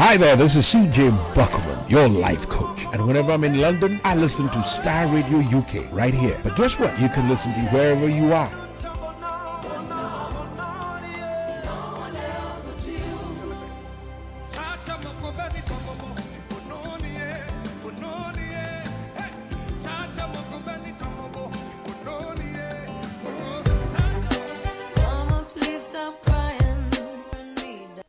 Hi there, this is CJ Buckman, your life coach. And whenever I'm in London, I listen to Starr Radio UK right here. But guess what? You can listen to wherever you are.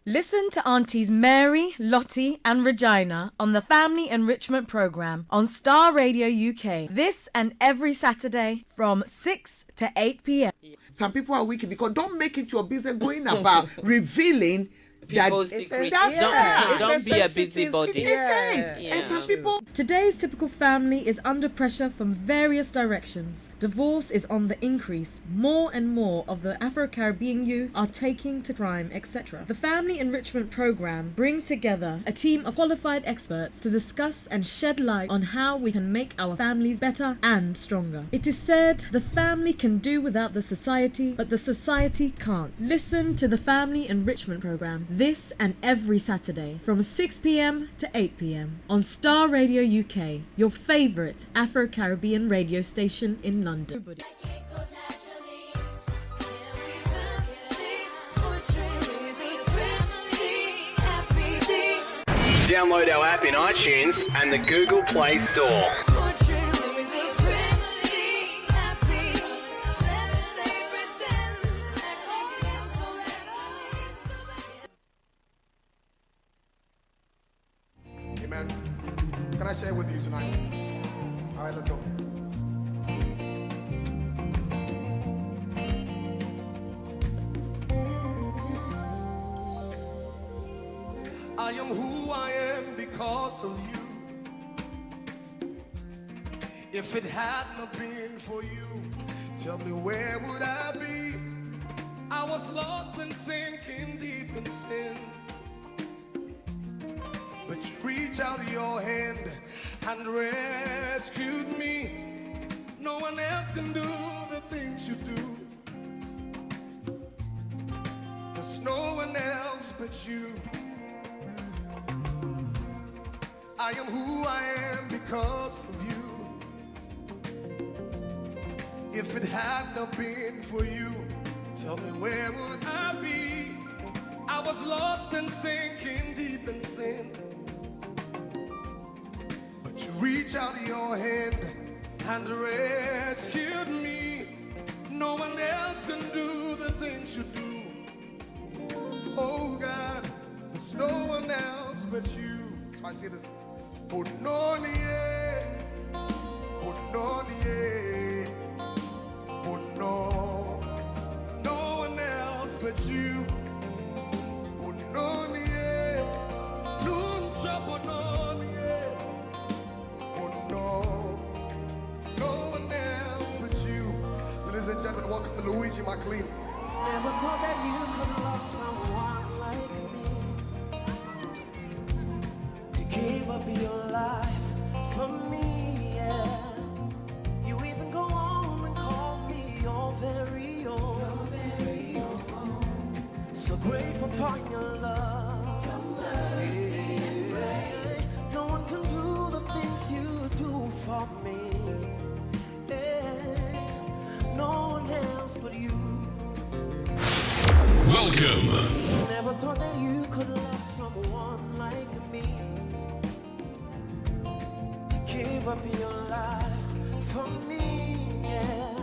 Listen to Aunties Mary, Lottie and Regina on the Family Enrichment Programme on Starr Radio UK. This and every Saturday from 6 to 8 p.m. Some people are wicked because don't make it your business going about revealing people's secrets. Don't be a busybody. And some people. Today's typical family is under pressure from various directions. Divorce is on the increase. More and more of the Afro-Caribbean youth are taking to crime, etc. The Family Enrichment Programme brings together a team of qualified experts to discuss and shed light on how we can make our families better and stronger. It is said the family can do without the society, but the society can't. Listen to the Family Enrichment Programme this and every Saturday from 6 p.m. to 8 p.m. on Starr Radio UK, your favourite Afro-Caribbean radio station in London. Download our app in iTunes and the Google Play Store. Amen. Can I share with you tonight? All right, let's go. I am who I am because of you. If it had not been for you, tell me where would I be? I was lost and sinking deep in sin. But you reached out your hand and rescued me. No one else can do the things you do. There's no one else but you. I am who I am because of you. If it had not been for you, tell me where would I be? I was lost and sinking deep in sin. But you reached out your hand and rescued me. No one else can do the things you do. Oh God, there's no one else but you. So I see this. Oh no, oh no, no one else but you. Oh no, no trouble, oh no, no one else but you. Ladies and gentlemen, welcome to Luigi McLean. Never thought that you could love someone like me, to give up your life for me, yeah. You even go on and call me your very own. So grateful for your love, your mercy and grace. No one can do the things you do for me, yeah. No one else but you. Welcome. Never thought that you could love someone like me, to give up your life for me, yeah.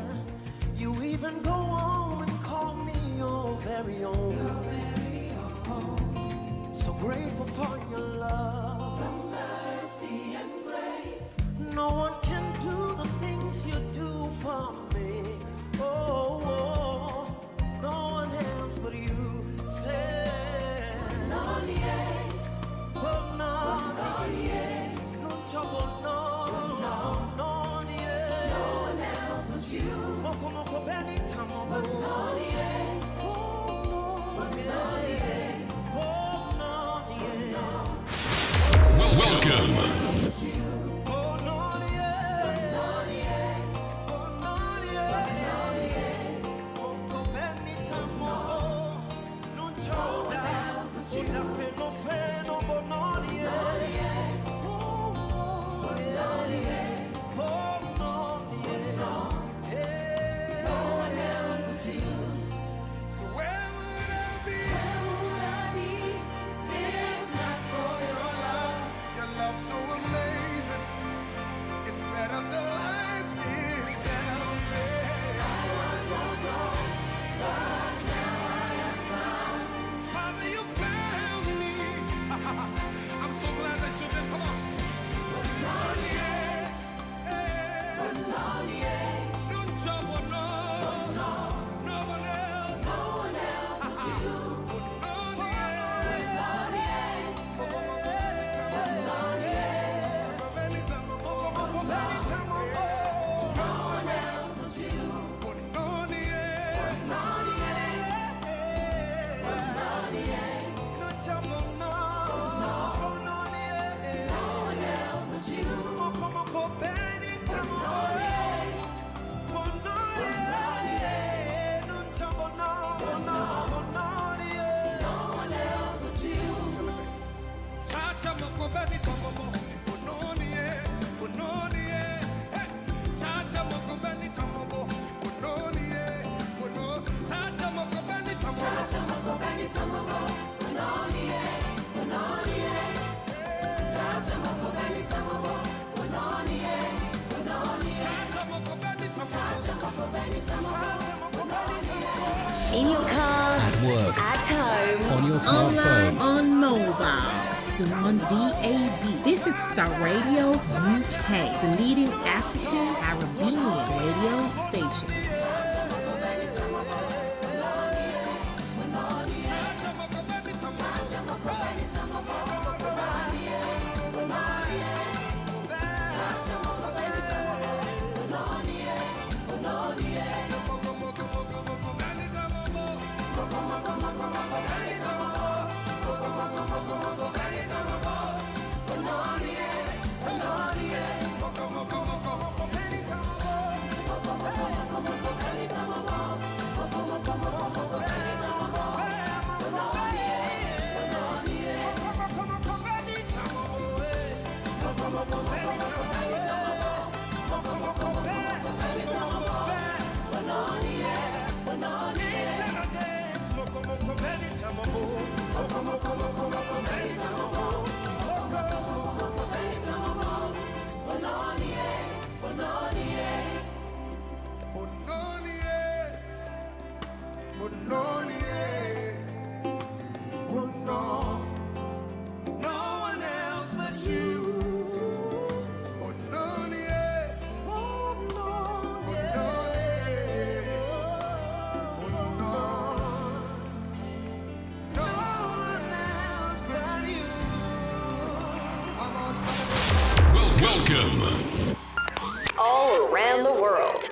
You even go on and call me your very own. So grateful for your love, your mercy and grace. No one can do the things you do for me. Oh, oh, no one else but you. Say, no, no trouble, no, no, no, yeah. No one else but you. Moko moko beni tamo, no, oh, no, yeah. Oh, no, yeah. In your car, at work, at home, on your online, smartphone, on mobile, soon on DAB. This is Starr Radio UK, the leading African Caribbean radio station. welcome. All around the world.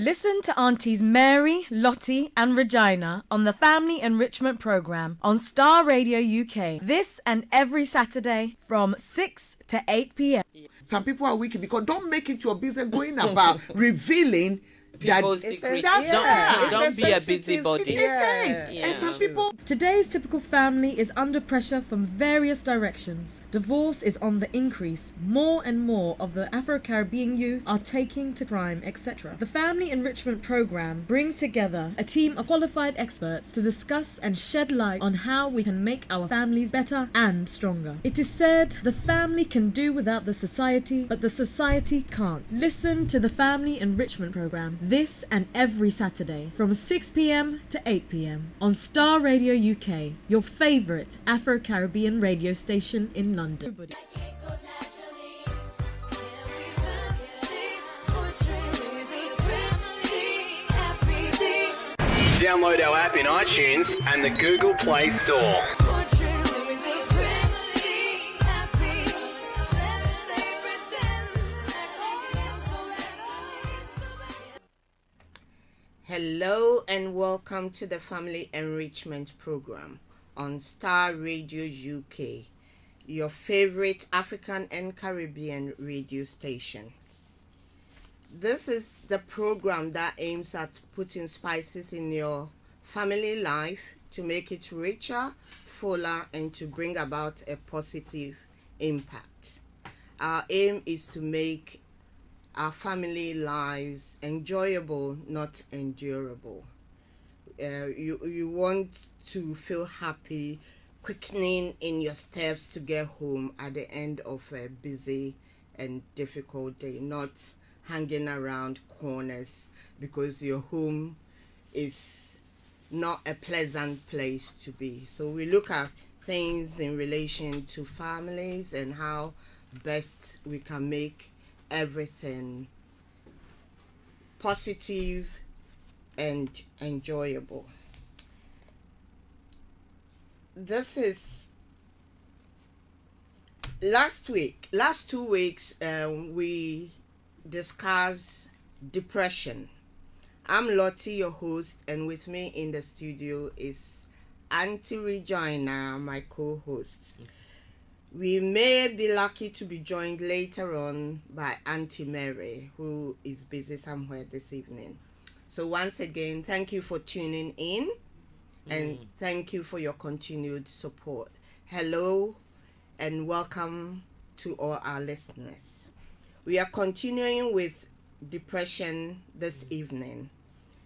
Listen to Aunties Mary, Lottie and Regina on the Family Enrichment Programme on Starr Radio UK. This and every Saturday from 6 to 8 p.m. Some people are wicked because don't make it your business going about revealing people's secrets. Don't be a busybody. And some people. Today's typical family is under pressure from various directions. Divorce is on the increase. More and more of the Afro-Caribbean youth are taking to crime, etc. The Family Enrichment Programme brings together a team of qualified experts to discuss and shed light on how we can make our families better and stronger. It is said the family can do without the society, but the society can't. Listen to the Family Enrichment Programme this and every Saturday from 6 p.m. to 8 p.m. on Starr Radio UK, your favourite Afro-Caribbean radio station in London. Download our app in iTunes and the Google Play Store. Hello and welcome to the Family Enrichment Program on Starr Radio UK, your favorite African and Caribbean radio station. This is the program that aims at putting spices in your family life to make it richer, fuller, and to bring about a positive impact. Our aim is to make our family lives enjoyable, not endurable. You want to feel happy, quickening in your steps to get home at the end of a busy and difficult day, not hanging around corners because your home is not a pleasant place to be. So we look at things in relation to families and how best we can make everything positive and enjoyable. This is last 2 weeks we discussed depression. I'm Lottie, your host, and with me in the studio is Auntie Regina, my co-host. We may be lucky to be joined later on by Auntie Mary, who is busy somewhere this evening. So once again, thank you for tuning in and thank you for your continued support. Hello and welcome to all our listeners. We are continuing with depression this evening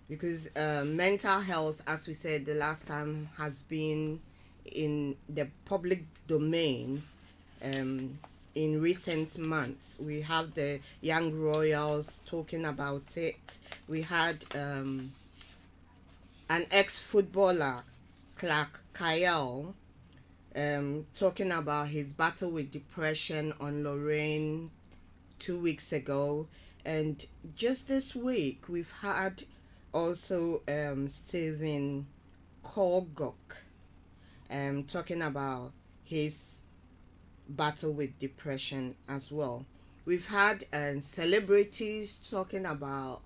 because mental health, as we said the last time, has been in the public domain in recent months. We have the young royals talking about it. We had an ex-footballer, Clark Kyle, talking about his battle with depression on Lorraine 2 weeks ago. And just this week, we've had also Stephen Colgok talking about his battle with depression as well. We've had celebrities talking about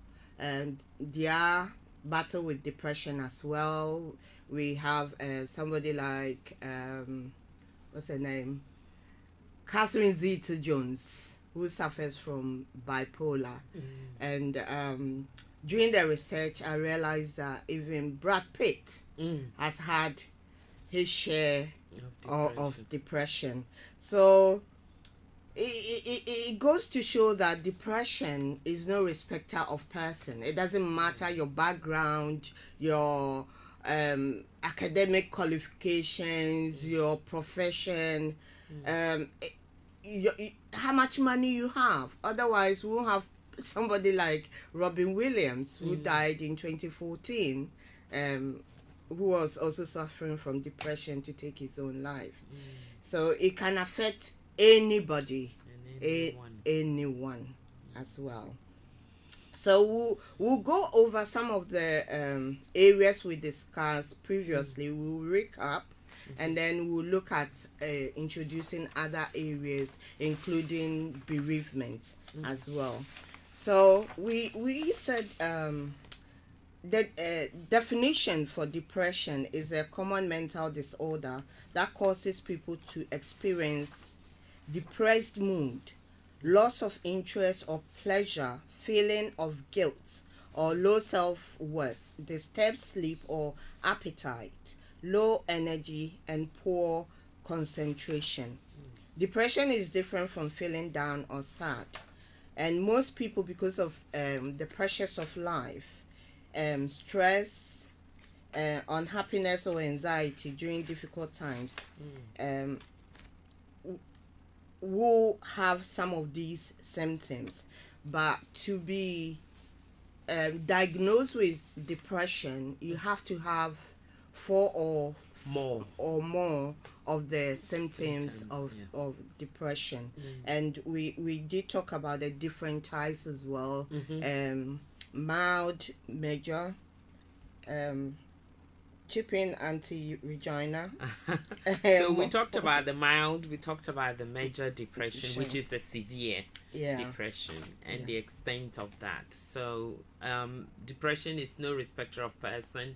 their battle with depression as well. We have somebody like what's her name, Catherine Zeta-Jones, who suffers from bipolar. And during the research, I realized that even Brad Pitt has had his share of depression. So it goes to show that depression is no respecter of person. It doesn't matter your background, your academic qualifications, your profession, how much money you have. Otherwise, we'll have somebody like Robin Williams, who died in 2014, who was also suffering from depression to take his own life. So it can affect anybody, anyone as well. So we'll go over some of the areas we discussed previously. We'll recap, and then we'll look at introducing other areas, including bereavement as well. So we said the definition for depression is a common mental disorder that causes people to experience depressed mood, loss of interest or pleasure, feeling of guilt or low self-worth, disturbed sleep or appetite, low energy, and poor concentration. Depression is different from feeling down or sad. And most people, because of the pressures of life, stress, unhappiness or anxiety during difficult times, will have some of these symptoms. But to be diagnosed with depression, you have to have 4 or more of the symptoms of depression. And we did talk about the different types as well. Mild, major, chipping, anti-Regina. So we talked about the mild, we talked about the major depression, which is the severe depression, and the extent of that. So depression is no respecter of person.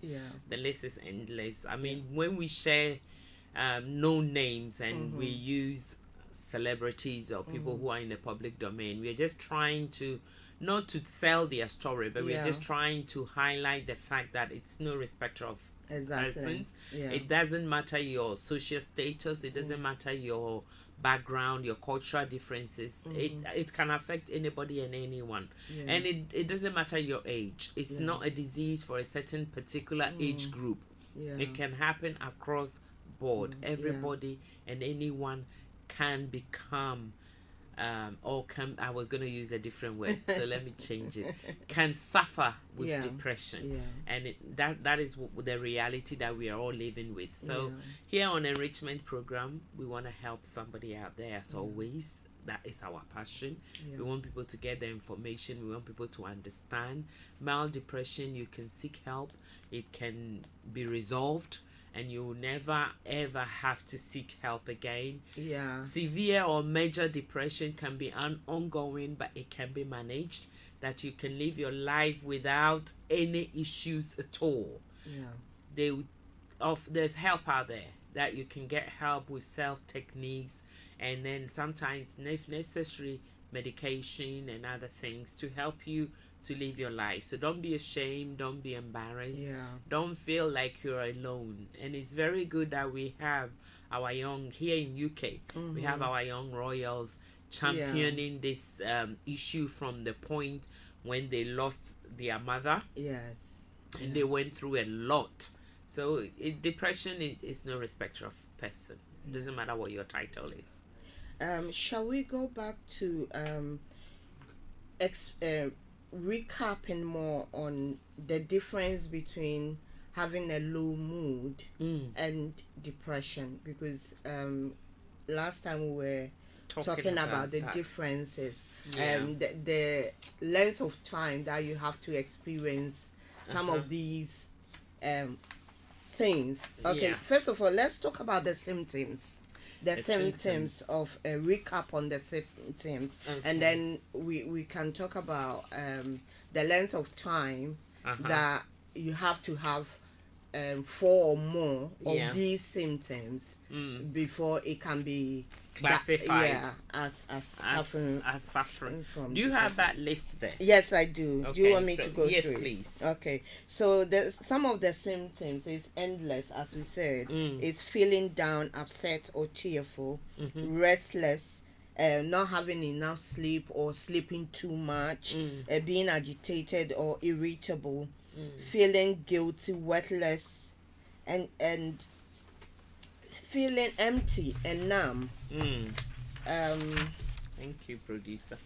The list is endless. I mean, when we share known names and we use celebrities or people who are in the public domain, we are just trying to not to sell their story, but we're just trying to highlight the fact that it's no respecter of persons. It doesn't matter your social status, it doesn't matter your background, your cultural differences. It can affect anybody and anyone. And it doesn't matter your age. It's not a disease for a certain particular age group. It can happen across board. Everybody and anyone can become I was going to use a different word, so let me change it, can suffer with depression. And that is the reality that we are all living with. So here on Enrichment Program, we want to help somebody out there as always. That is our passion. We want people to get the information. We want people to understand. Mild depression, you can seek help. It can be resolved, and you will never ever have to seek help again. Severe or major depression can be ongoing, but it can be managed, that you can live your life without any issues at all. There's help out there, that you can get help with self techniques, and then sometimes, if necessary, medication and other things to help you to live your life. So don't be ashamed, don't be embarrassed, don't feel like you're alone. And it's very good that we have our young, here in UK, we have our young royals championing this issue from the point when they lost their mother. And they went through a lot. So depression is no respecter of person. It doesn't matter what your title is. Shall we go back to recapping more on the difference between having a low mood and depression? Because last time we were talking about the differences, the length of time that you have to experience some of these things. Okay, first of all, let's talk about the symptoms. The symptoms of a recap on the symptoms, and then we can talk about the length of time that you have to have 4 or more of these symptoms before it can be classified as suffering from. Do you have that list there? Yes, I do. Okay, do you want me to go through? Yes, please. Okay, so some of the symptoms is endless, as we said. It's feeling down, upset or tearful, restless, not having enough sleep or sleeping too much, being agitated or irritable, feeling guilty, worthless, and feeling empty and numb. Thank you, producer.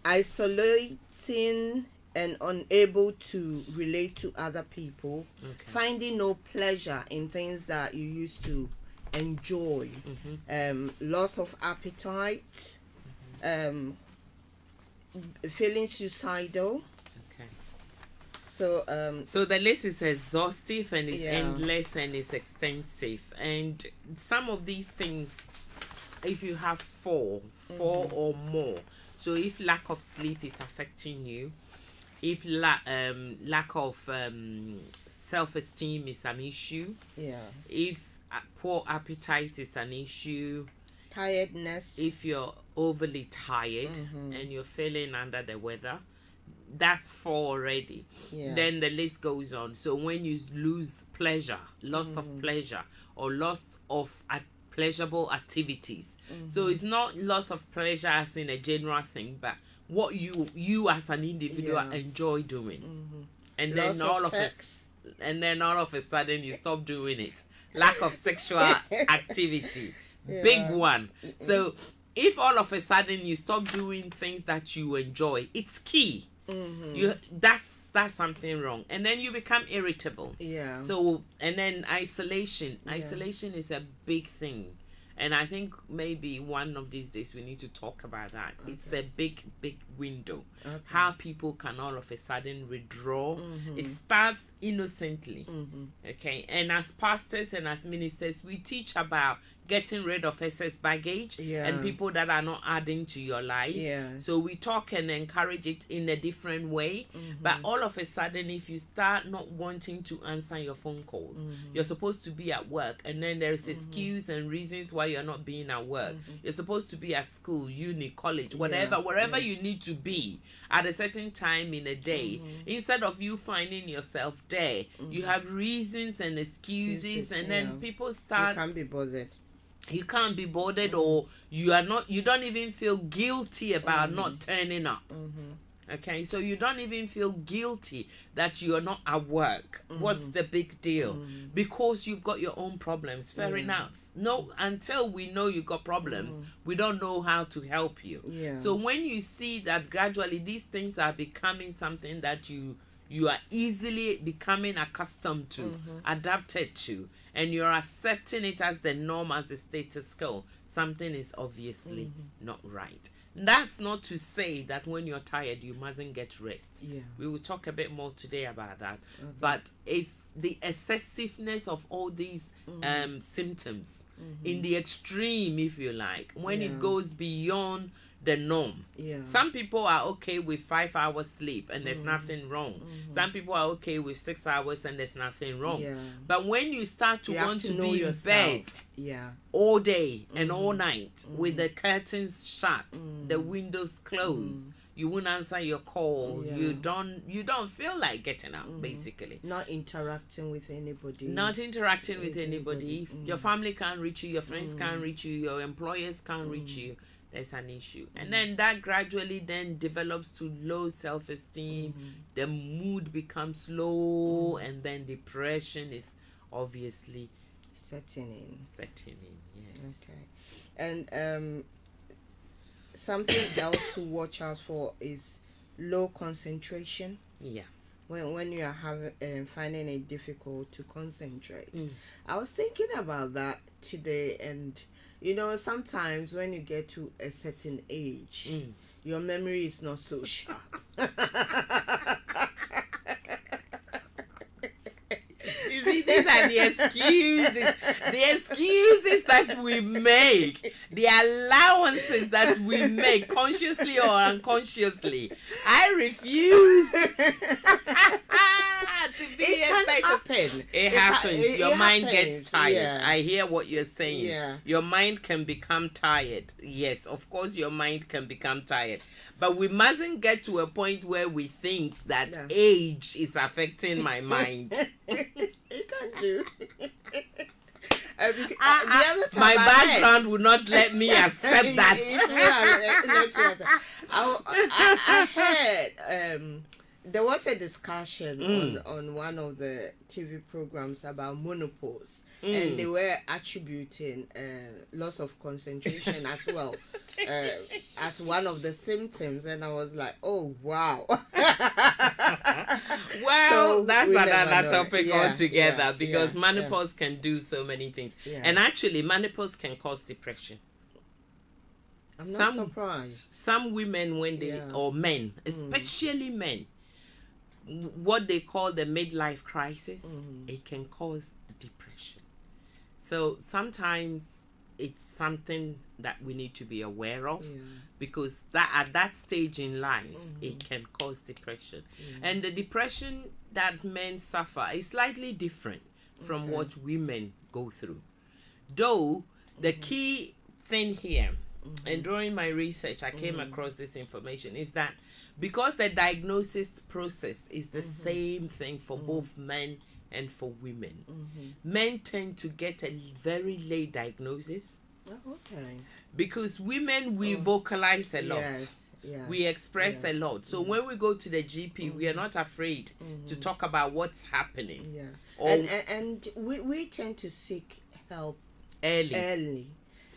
Isolating and unable to relate to other people, finding no pleasure in things that you used to enjoy, loss of appetite, feeling suicidal. So the list is exhaustive and it's endless and it's extensive, and some of these things, if you have four or more, so if lack of sleep is affecting you, if lack of self-esteem is an issue, if poor appetite is an issue, tiredness, if you're overly tired and you're feeling under the weather, that's 4 already. Then the list goes on. So when you lose pleasure, loss of pleasure, or loss of pleasurable activities, so it's not loss of pleasure as in a general thing, but what you as an individual enjoy doing, and then all of a sudden you stop doing it. Lack of sexual activity, big one. So if all of a sudden you stop doing things that you enjoy, it's key. That's something wrong, and then you become irritable. So, and then isolation is a big thing, and I think maybe one of these days we need to talk about that. It's a big window, how people can all of a sudden withdraw. It starts innocently, and as pastors and as ministers, we teach about getting rid of excess baggage and people that are not adding to your life. So we talk and encourage it in a different way. But all of a sudden, if you start not wanting to answer your phone calls, you're supposed to be at work, and then there's excuse and reasons why you're not being at work. You're supposed to be at school, uni, college, wherever you need to be at a certain time in a day. Instead of you finding yourself there, you have reasons and excuses, and then people start... You can't be bothered, or you don't even feel guilty about not turning up. Okay, so you don't even feel guilty that you are not at work. What's the big deal? Because you've got your own problems. Fair enough. No, until we know you got problems, we don't know how to help you. So when you see that gradually these things are becoming something that you are easily becoming accustomed to, adapted to, and you're accepting it as the norm, as the status quo, something is obviously not right. That's not to say that when you're tired, you mustn't get rest. We will talk a bit more today about that. But it's the excessiveness of all these symptoms in the extreme, if you like, when it goes beyond the norm. Some people are okay with 5 hours sleep and there's nothing wrong. Some people are okay with 6 hours and there's nothing wrong. But when you start to want to be in bed all day and all night with the curtains shut, the windows closed, you won't answer your call, you don't feel like getting up, basically. Not interacting with anybody. Your family can't reach you, your friends can't reach you, your employers can't reach you. There's an issue, and then that gradually then develops to low self-esteem. The mood becomes low, and then depression is obviously setting in. Yes. Okay, and something else to watch out for is low concentration. Yeah. When you are finding it difficult to concentrate. I was thinking about that today, and you know, sometimes when you get to a certain age, your memory is not so sharp. You see, these are the excuses that we make, the allowances that we make, consciously or unconsciously. I refuse to be happen. It happens. Your mind happens. gets tired. Yeah. I hear what you're saying. Yeah. Your mind can become tired. Yes, of course your mind can become tired. But we mustn't get to a point where we think that age is affecting my mind. It can't do. My background would not let me accept that. I heard there was a discussion on one of the TV programs about menopause, and they were attributing loss of concentration as well as one of the symptoms, and I was like, oh wow. Well, So that's we another never know. topic Yeah, altogether, yeah, because yeah, menopause can do so many things. Yeah. And actually, menopause can cause depression. I'm not surprised. Some women, when they, or men, especially men, what they call the midlife crisis, it can cause depression. So sometimes it's something that we need to be aware of, because that at that stage in life, it can cause depression. And the depression that men suffer is slightly different from what women go through. Though the key thing here, and during my research I came across this information, is that because the diagnosis process is the same thing for both men and for women, men tend to get a very late diagnosis. Oh, okay. Because women, we vocalize a lot. Yes. Yeah. We express a lot. So when we go to the GP, we are not afraid to talk about what's happening. Yeah. Or And we tend to seek help early.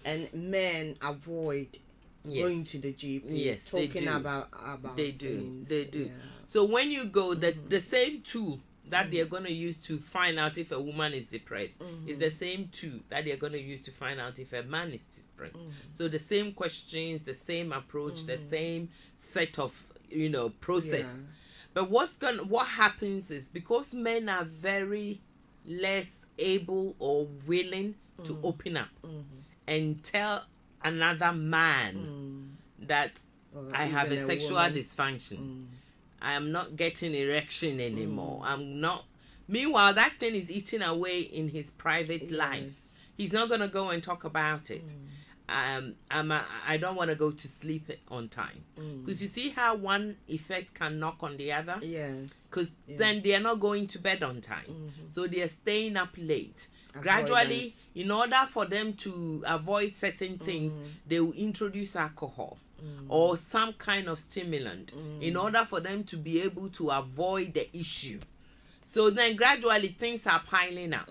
And men avoid going to the GP. Yes, talking they do. about they do. things. They do. Yeah. So when you go, the same tool that they're going to use to find out if a woman is depressed is the same tool that they're going to use to find out if a man is depressed. So the same questions, the same approach, the same set of process. But what happens is, because men are very less able or willing to open up and tell another man that I have a sexual dysfunction. I am not getting erection anymore. I'm not. Meanwhile, that thing is eating away in his private life. He's not going to go and talk about it. I don't want to go to sleep on time. Because you see how one effect can knock on the other? Because then they are not going to bed on time. So they are staying up late. Gradually, in order for them to avoid certain things, they will introduce alcohol or some kind of stimulant in order for them to be able to avoid the issue. So then gradually things are piling up.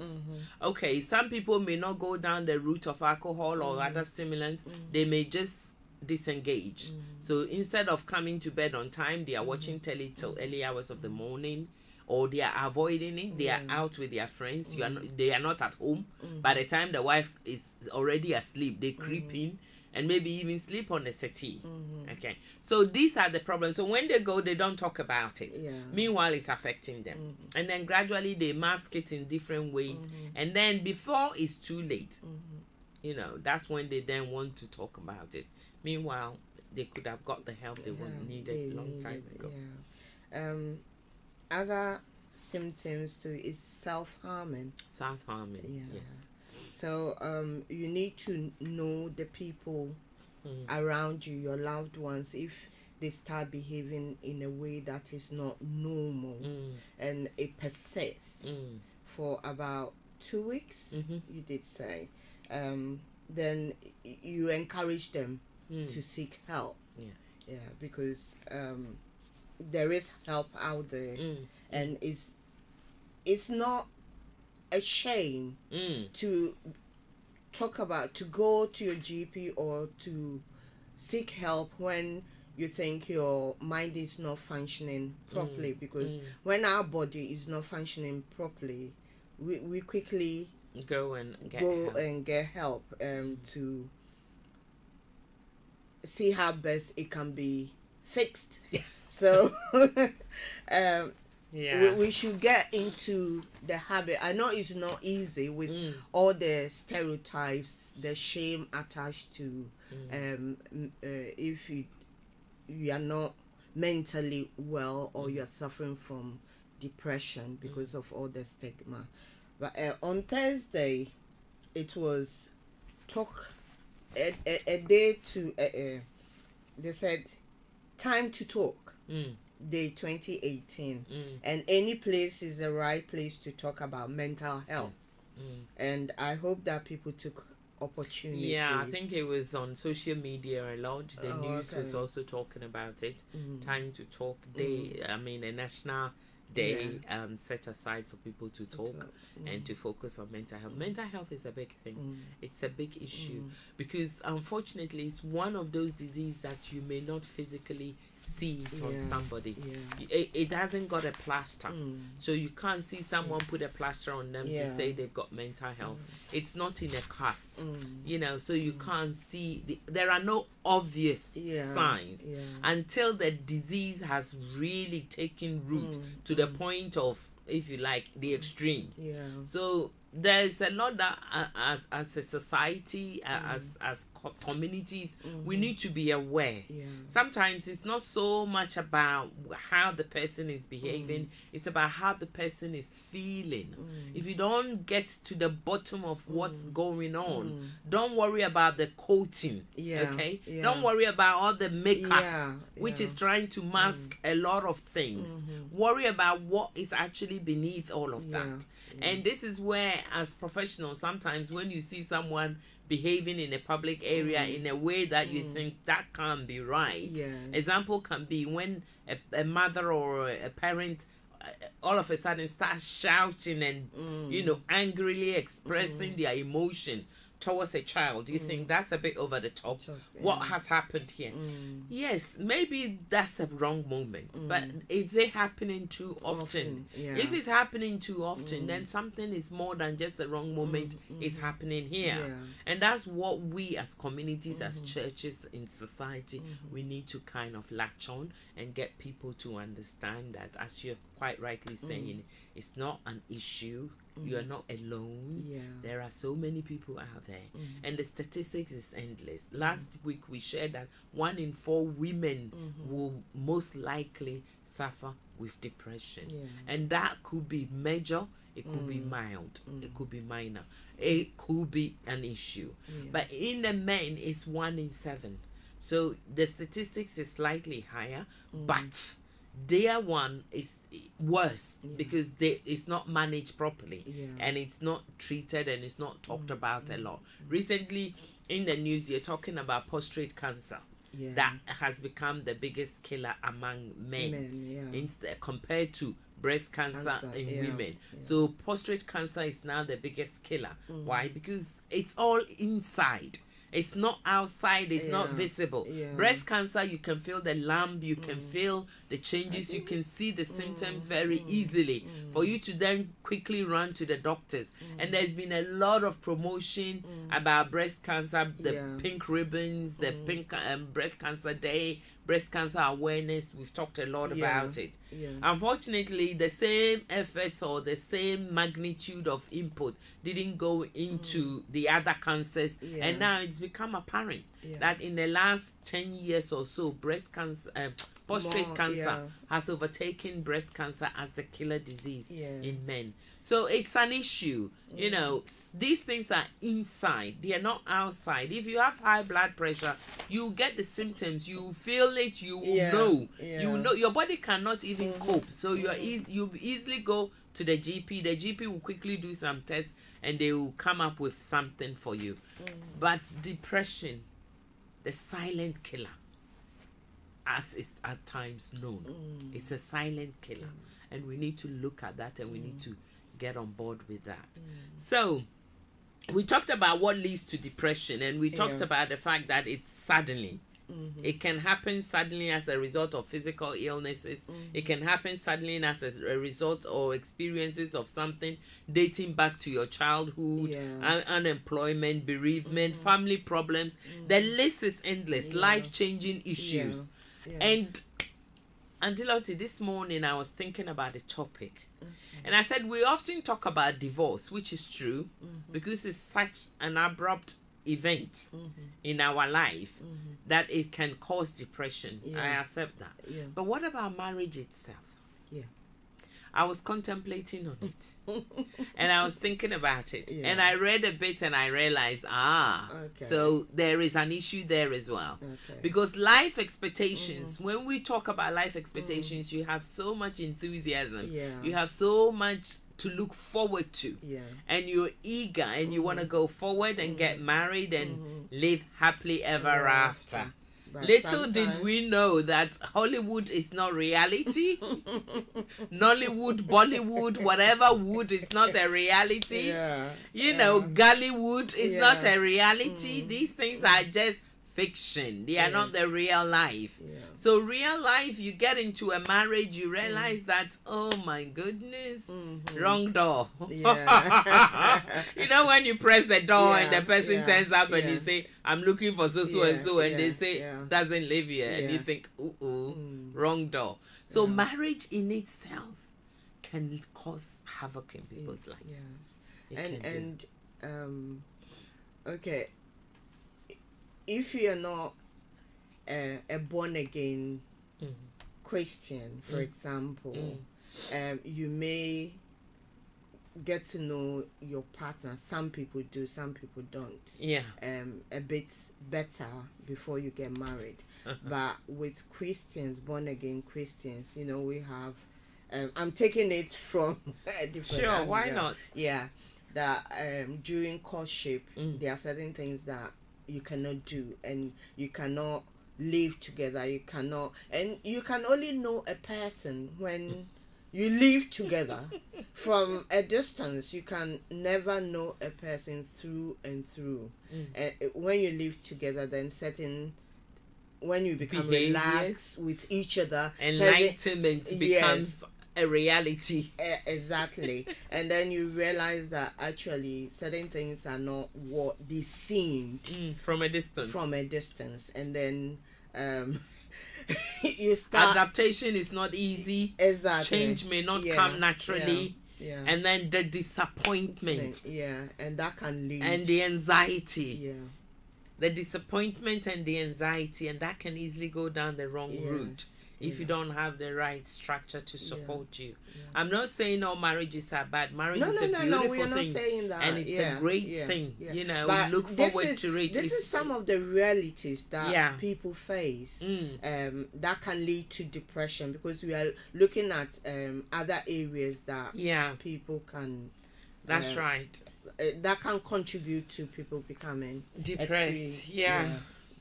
Okay, some people may not go down the route of alcohol or other stimulants. They may just disengage. So instead of coming to bed on time, they are watching telly till early hours of the morning, or they are avoiding it. They are out with their friends. They are not at home. By the time the wife is already asleep, they creep in and maybe even sleep on the settee. Okay, so these are the problems. So when they go, they don't talk about it. Meanwhile, it's affecting them. And then gradually they mask it in different ways. And then before it's too late, that's when they then want to talk about it. Meanwhile, they could have got the help they needed a long time ago. Other symptoms too is self-harming. Self-harming, yes. So you need to know the people around you, your loved ones, if they start behaving in a way that is not normal and it persists for about 2 weeks, you did say, then you encourage them to seek help. Because there is help out there, and it's not a shame to talk about, to go to your GP or to seek help when you think your mind is not functioning properly, because when our body is not functioning properly, we quickly go and get help to see how best it can be fixed. So we should get into the habit. I know it's not easy with all the stereotypes, the shame attached to if you are not mentally well, or you're suffering from depression because of all the stigma. But on Thursday, it was a day to they said time to talk, day 2018, and any place is the right place to talk about mental health. And I hope that people took opportunity. Yeah, I think it was on social media a lot. The news was also talking about it. Time to talk day. I mean, a national day set aside for people to talk and to focus on mental health. Mental health is a big thing. It's a big issue because unfortunately it's one of those diseases that you may not physically see it on somebody. It hasn't got a plaster, so you can't see someone put a plaster on them to say they've got mental health. It's not in a cast, you know, so you can't see there are no obvious signs until the disease has really taken root to the point of, if you like, the extreme. So there's a lot that as a society, as communities, we need to be aware. Sometimes it's not so much about how the person is behaving, it's about how the person is feeling. If you don't get to the bottom of what's going on, don't worry about the coating, okay? Don't worry about all the makeup which is trying to mask a lot of things. Worry about what is actually beneath all of that. And this is where, as professionals, sometimes when you see someone behaving in a public area in a way that you think that can't be right. Example can be when a mother or a parent all of a sudden starts shouting and you know, angrily expressing their emotion towards a child. You think that's a bit over the top. What has happened here? Yes, maybe that's a wrong moment, but is it happening too often? If it's happening too often, then something is more than just the wrong moment is happening here. And that's what we as communities, as churches, in society, we need to kind of latch on and get people to understand that, as you're quite rightly saying, it's not an issue. You are not alone. There are so many people out there, and the statistics is endless. Last week we shared that 1 in 4 women will most likely suffer with depression, and that could be major, it could be mild, it could be minor, it could be an issue. But in the men, it's 1 in 7. So the statistics is slightly higher, but their one is worse because it's not managed properly and it's not treated and it's not talked about a lot. Recently in the news they're talking about prostate cancer that has become the biggest killer among men compared to breast cancer in women. So prostate cancer is now the biggest killer. Why? Because it's all inside. It's not outside, it's not visible. Breast cancer, you can feel the lump, you can feel the changes, you can see the symptoms very easily for you to then quickly run to the doctors. And there's been a lot of promotion about breast cancer, the pink ribbons, the pink breast cancer day, breast cancer awareness. We've talked a lot about it. Unfortunately, the same efforts or the same magnitude of input didn't go into the other cancers, and now it's become apparent that in the last 10 years or so, breast cancer, prostate cancer has overtaken breast cancer as the killer disease in men. So it's an issue. You know, these things are inside, they are not outside. If you have high blood pressure, you get the symptoms, you feel it, you will know. You know your body cannot even cope, so you easily go to the GP. The GP will quickly do some tests and they will come up with something for you. But depression, the silent killer, as is at times known, it's a silent killer, and we need to look at that and we need to get on board with that. So we talked about what leads to depression, and we talked about the fact that it's suddenly, It can happen suddenly as a result of physical illnesses. It can happen suddenly as a result or experiences of something dating back to your childhood, unemployment, bereavement, family problems. The list is endless, life-changing issues. And Auntie Lottie, this morning I was thinking about the topic. And I said we often talk about divorce, which is true, because it's such an abrupt event in our life that it can cause depression. I accept that. But what about marriage itself? I was contemplating on it. And I was thinking about it. And I read a bit and I realized, so there is an issue there as well. Because life expectations, when we talk about life expectations, you have so much enthusiasm. You have so much to look forward to. And you're eager and you want to go forward and get married and live happily ever after. But little did we know that Hollywood is not reality. Nollywood, Bollywood, whatever wood is not a reality. You know, Gollywood is not a reality. These things are just fiction. They are not the real life. So real life, you get into a marriage, you realize that, oh my goodness, wrong door. You know, when you press the door and the person turns up and you say, I'm looking for so and so, and they say, doesn't live here, and you think, wrong door. So marriage in itself can cause havoc in people's lives. Okay, if you're not a born again Christian, for example, you may get to know your partner. Some people do, some people don't. A bit better before you get married. But with Christians, born again Christians, you know, we have. I'm taking it from a different angle. Why not? That during courtship, there are certain things that you cannot do, and you cannot live together. You cannot, and you can only know a person when you live together. From a distance, you can never know a person through and through. And when you live together, then when you become relaxed with each other, enlightenment becomes a reality. Exactly. And then you realize that actually certain things are not what they seemed from a distance. And then you start, adaptation is not easy. Change may not come naturally. And then the disappointment, and that can lead, and the anxiety, the disappointment and the anxiety, and that can easily go down the wrong route if you don't have the right structure to support you. I'm not saying all marriages are bad. Marriage is a beautiful thing, and it's a great thing. You know, but look forward to it. This is some of the realities that people face that can lead to depression, because we are looking at other areas that people can. That's right. That can contribute to people becoming depressed.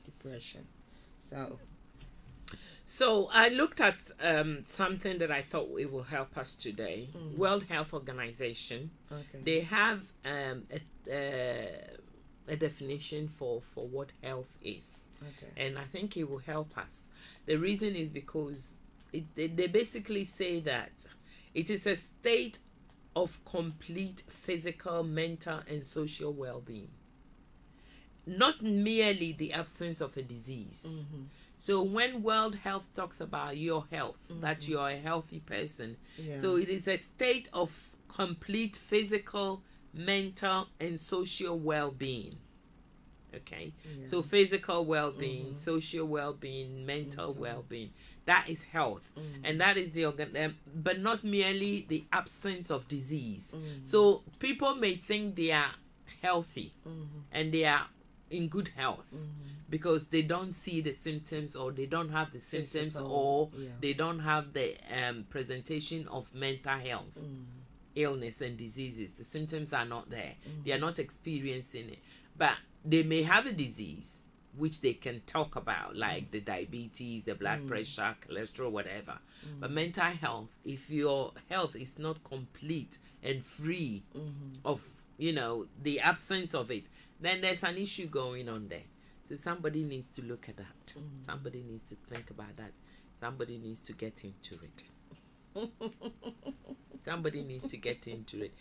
Depression. So I looked at something that I thought it will help us today. World Health Organization. They have a definition for what health is. And I think it will help us. The reason is because they basically say that it is a state of complete physical, mental, and social well-being. Not merely the absence of a disease. So when World Health talks about your health, that you are a healthy person. So it is a state of complete physical, mental, and social well-being. So physical well-being, social well-being, mental well-being. That is health. And that is the but not merely the absence of disease. So people may think they are healthy and they are in good health because they don't see the symptoms, or they don't have the symptoms, or they don't have the presentation of mental health illness and diseases. The symptoms are not there. They are not experiencing it, but they may have a disease which they can talk about, like the diabetes, the blood pressure, cholesterol, whatever. But mental health, if your health is not complete and free of, you know, the absence of it, then there's an issue going on there. So somebody needs to look at that. Somebody needs to think about that. Somebody needs to get into it. Somebody needs to get into it.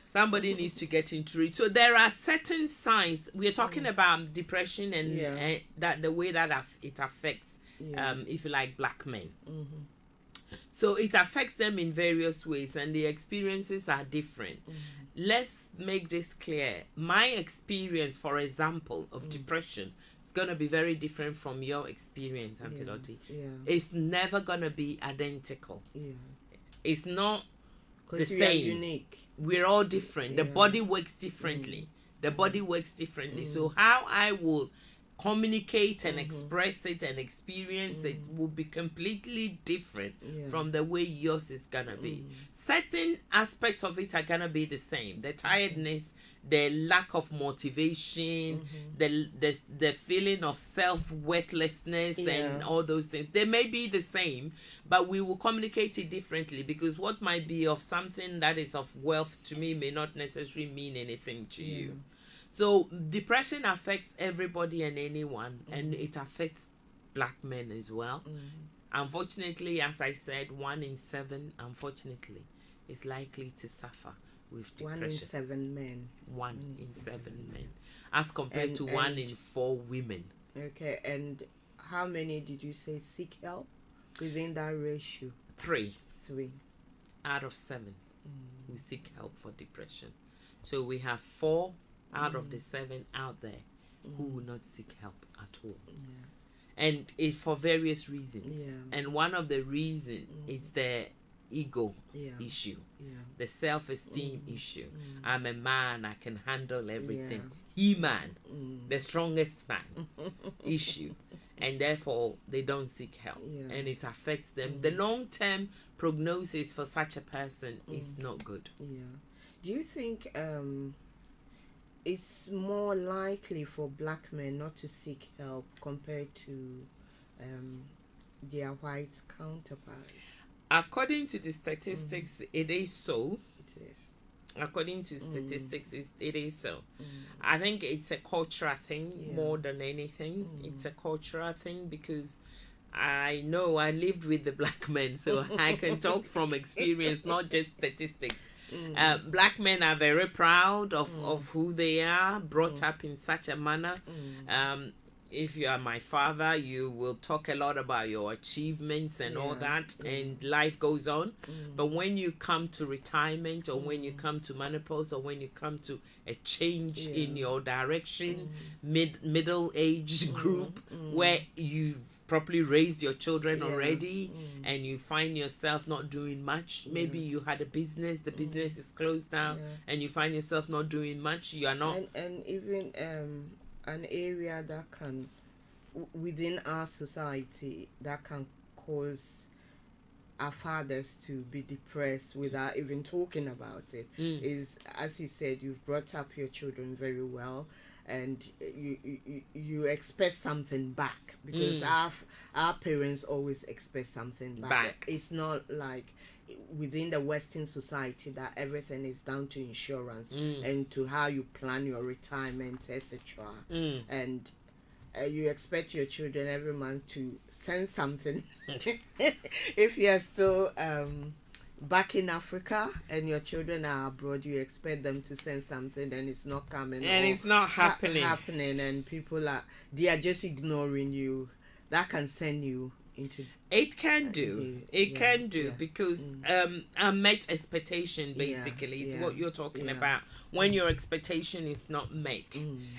Somebody needs to get into it. So there are certain signs. We are talking about depression and that the way that it affects, if you like, black men. So it affects them in various ways, and the experiences are different. Let's make this clear. My experience, for example, of depression is going to be very different from your experience, Auntie Lottie. It's never going to be identical. It's not the same. Unique. We're all different. The body works differently. The body works differently. So how I will communicate and express it and experience it will be completely different from the way yours is gonna be. Certain aspects of it are gonna be the same. The tiredness, the lack of motivation, the feeling of self-worthlessness and all those things, they may be the same, but we will communicate it differently, because what might be of something that is of wealth to me may not necessarily mean anything to you. So depression affects everybody and anyone, and it affects black men as well. Unfortunately, as I said, 1 in 7, unfortunately, is likely to suffer with depression. 1 in 7 men. 1 in 7 men, as compared to 1 in 4 women. Okay, and how many did you say seek help within that ratio? 3. 3 out of 7 who seek help for depression. So we have 4 out of the 7 out there who will not seek help at all. And it's for various reasons. And one of the reasons is the ego issue, the self-esteem issue. I'm a man, I can handle everything. He-man, the strongest man issue. And therefore, they don't seek help. And it affects them. The long-term prognosis for such a person is not good. Do you think it's more likely for black men not to seek help compared to their white counterparts? According to the statistics, it is so. It is. According to statistics, it is so. I think it's a cultural thing more than anything. It's a cultural thing, because I know I lived with the black men, so I can talk from experience, not just statistics. Black men are very proud of who they are, brought up in such a manner. If you are my father, you will talk a lot about your achievements and all that, and life goes on. But when you come to retirement, or when you come to menopause, or when you come to a change in your direction, middle age group, where you've properly raised your children already, and you find yourself not doing much. Maybe you had a business, the business is closed down, and you find yourself not doing much. You are not, and even an area that can, within our society, that can cause our fathers to be depressed without even talking about it, is, as you said, you've brought up your children very well, and you expect something back, because our parents always expect something back. It's not like within the Western society that everything is down to insurance and to how you plan your retirement, etc. And you expect your children every month to send something. If you're still back in Africa and your children are abroad, you expect them to send something, and it's not coming, and it's not happening, and they are just ignoring you. That can send you into it can do because unmet expectation basically is what you're talking about, when your expectation is not met,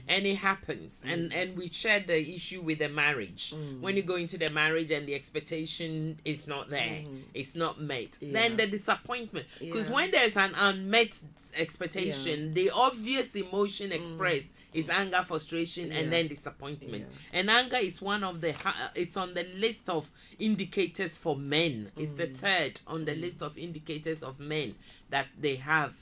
and it happens, and we shared the issue with the marriage. When you go into the marriage and the expectation is not there, it's not met, then the disappointment, because when there's an unmet expectation, the obvious emotion expressed is anger, frustration, and then disappointment. And anger is one of the it's on the list of indicators for men. It's the third on the list of indicators of men that they have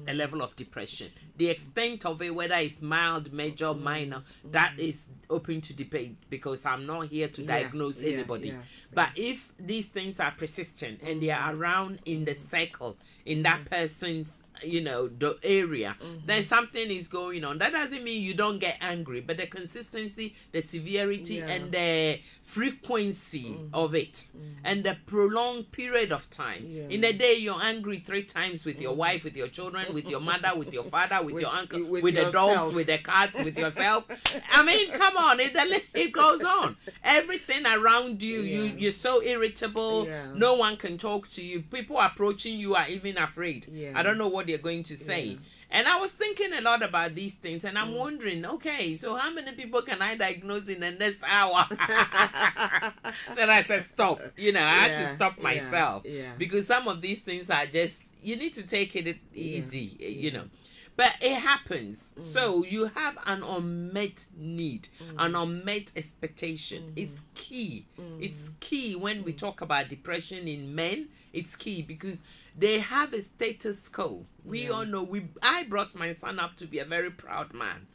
a level of depression. The extent of it, whether it's mild, major, minor, that is open to debate because I'm not here to diagnose anybody. But if these things are persistent and they are around in the circle, in that person's, you know, the area, then something is going on. That doesn't mean you don't get angry, but the consistency, the severity, and the frequency of it, and the prolonged period of time. In a day, you're angry 3 times with your wife, with your children, with your mother, with your father, with your uncle, with the dogs, with the cats, with yourself. I mean, come on, it goes on. Everything around you, you're so irritable. No one can talk to you. People approaching you are even afraid. I don't know what they're going to say. And I was thinking a lot about these things, and I'm wondering, okay, so how many people can I diagnose in the next hour? Then I said, stop. You know, I had to stop myself. Because some of these things are just, you need to take it easy, you know. But it happens. So you have an unmet need, an unmet expectation. It's key. It's key when we talk about depression in men. It's key because they have a status quo. We all know. I brought my son up to be a very proud man.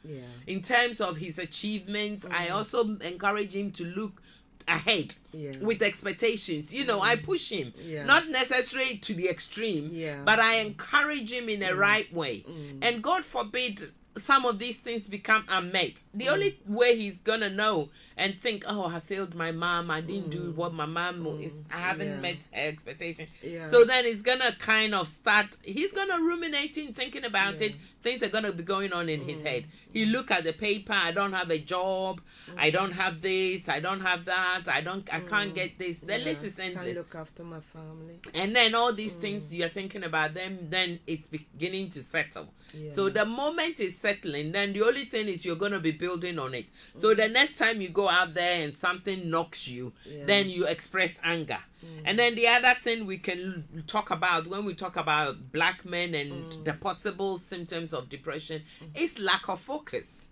In terms of his achievements, I also encourage him to look ahead with expectations. You know, I push him, not necessarily to the extreme, but I encourage him in a right way. And God forbid some of these things become unmet. The only way he's gonna know and think, oh, I failed my mom, I didn't do what my mom is, I haven't met her expectation. So then it's gonna kind of start, he's gonna ruminating, thinking about it. Things are gonna be going on in his head. He look at the paper, I don't have a job, I don't have this, I don't have that, I can't get this. The list is endless. Can't look after my family. And then all these things you're thinking about them, then it's beginning to settle. So the moment it's settling, then the only thing is you're going to be building on it. So the next time you go out there and something knocks you, then you express anger. And then the other thing we can talk about when we talk about black men and the possible symptoms of depression is lack of focus.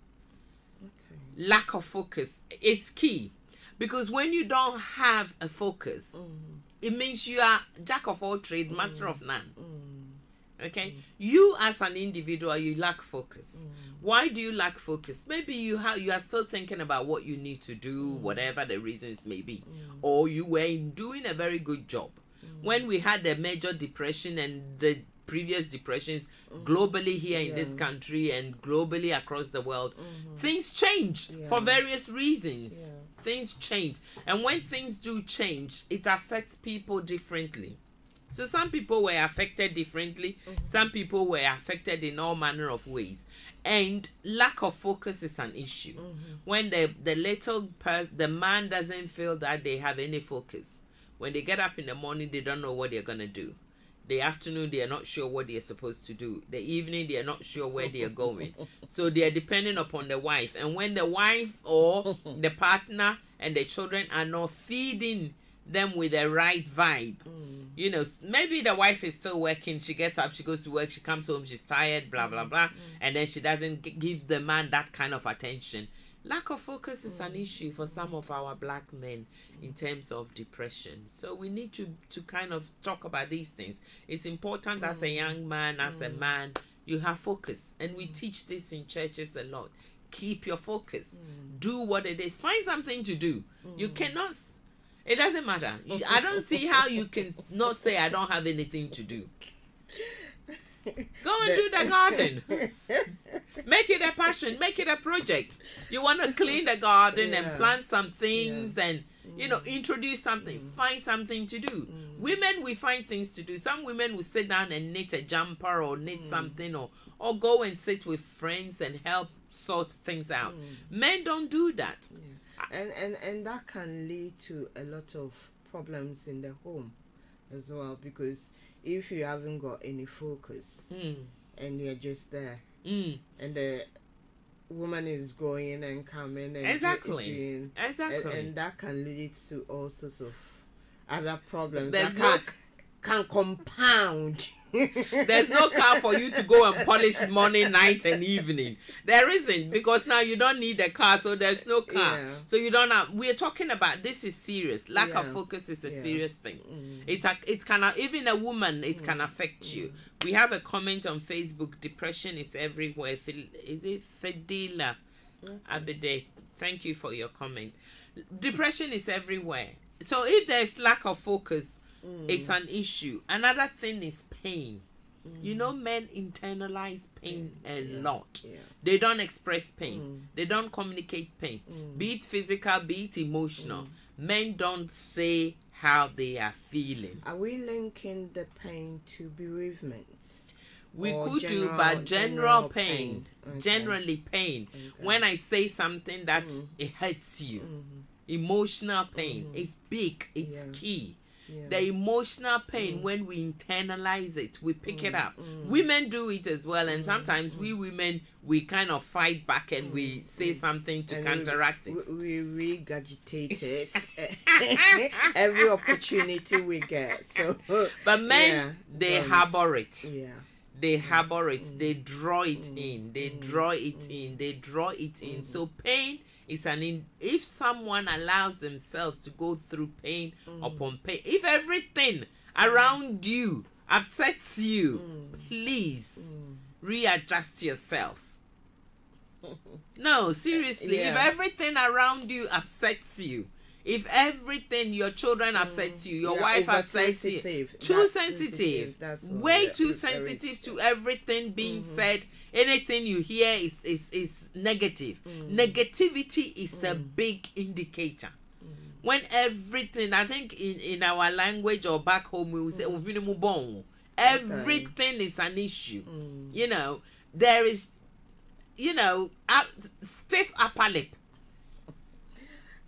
Lack of focus. It's key. Because when you don't have a focus, it means you are jack of all trades, master of none. Okay, you as an individual, you lack focus. Why do you lack focus? Maybe you are still thinking about what you need to do, whatever the reasons may be, or you were doing a very good job. When we had the major depression and the previous depressions globally here in this country and globally across the world, things change for various reasons. Things change, and when things do change, it affects people differently. So some people were affected differently. Some people were affected in all manner of ways. And lack of focus is an issue. When the man doesn't feel that they have any focus. When they get up in the morning, they don't know what they're going to do. The afternoon, they are not sure what they are supposed to do. The evening, they are not sure where they are going. So they are depending upon the wife. And when the wife or the partner and the children are not feeding them with the right vibe, you know, maybe the wife is still working, she gets up, she goes to work, she comes home, she's tired, blah blah blah, and then she doesn't give the man that kind of attention. Lack of focus is an issue for some of our black men in terms of depression. So we need to kind of talk about these things. It's important as a young man, as a man, you have focus, and we teach this in churches a lot. Keep your focus. Do what it is. Find something to do. You cannot. It doesn't matter. I don't see how you can not say I don't have anything to do. Go and do the garden. Make it a passion. Make it a project. You want to clean the garden and plant some things and, you know, introduce something. Find something to do. Women, we find things to do. Some women will sit down and knit a jumper or knit something or go and sit with friends and help sort things out. Men don't do that. And that can lead to a lot of problems in the home as well, because if you haven't got any focus and you're just there and the woman is going and coming and doing, and that can lead to all sorts of other problems that can compound. There's no car for you to go and polish morning, night and evening. There isn't, because now you don't need a car, so there's no car. So you don't have, we're talking about, this is serious. Lack of focus is a serious thing. It can, even a woman, it can affect you. We have a comment on Facebook, depression is everywhere. Is it Fedila? Abide, thank you for your comment. Depression is everywhere. So if there's lack of focus, it's an issue. Another thing is pain. You know, men internalize pain a lot. They don't express pain. They don't communicate pain. Be it physical, be it emotional. Men don't say how they are feeling. Are we linking the pain to bereavement? We could do, but general pain. Generally pain. When I say something that it hurts you, emotional pain, it's big, it's key. The emotional pain, when we internalize it, we pick it up. Women do it as well, and sometimes we women, we kind of fight back and we say something to counteract it. We regurgitate it every opportunity we get. So, but men, they harbor it. They harbor it. They draw it in. They draw it in. They draw it in. So pain is if someone allows themselves to go through pain upon pain, if everything around you upsets you, please readjust yourself. No, seriously, if everything around you upsets you, if everything, your children upsets you, your wife upsets you, too sensitive, way too sensitive to everything being said. Anything you hear is negative. Negativity is a big indicator. When everything, I think in our language or back home, we will say, everything is an issue. You know, there is, stiff upper lip.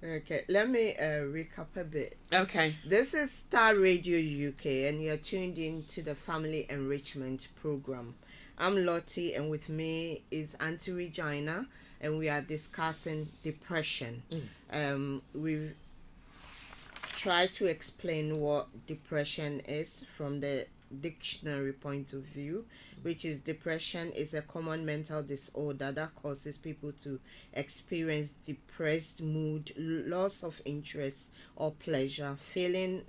Okay, let me recap a bit. Okay. This is Starr Radio UK, and you're tuned in to the Family Enrichment Program. I'm Lottie, and with me is Auntie Regina, and we are discussing depression. We've tried to explain what depression is from the dictionary point of view, which is depression is a common mental disorder that causes people to experience depressed mood, loss of interest or pleasure, feeling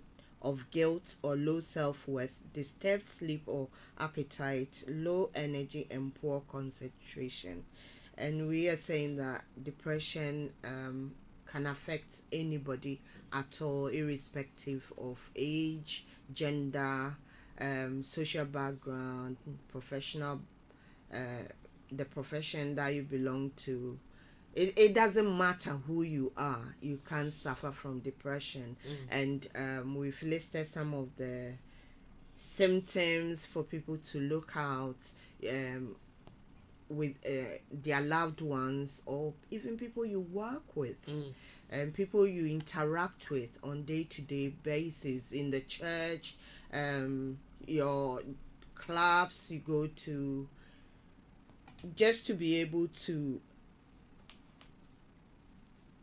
of guilt or low self-worth, disturbed sleep or appetite, low energy and poor concentration. And we are saying that depression can affect anybody at all, irrespective of age, gender, social background, professional, the profession that you belong to. It doesn't matter who you are, you can suffer from depression. And we've listed some of the symptoms for people to look out with their loved ones, or even people you work with, and people you interact with on day-to-day basis in the church, your clubs you go to, just to be able to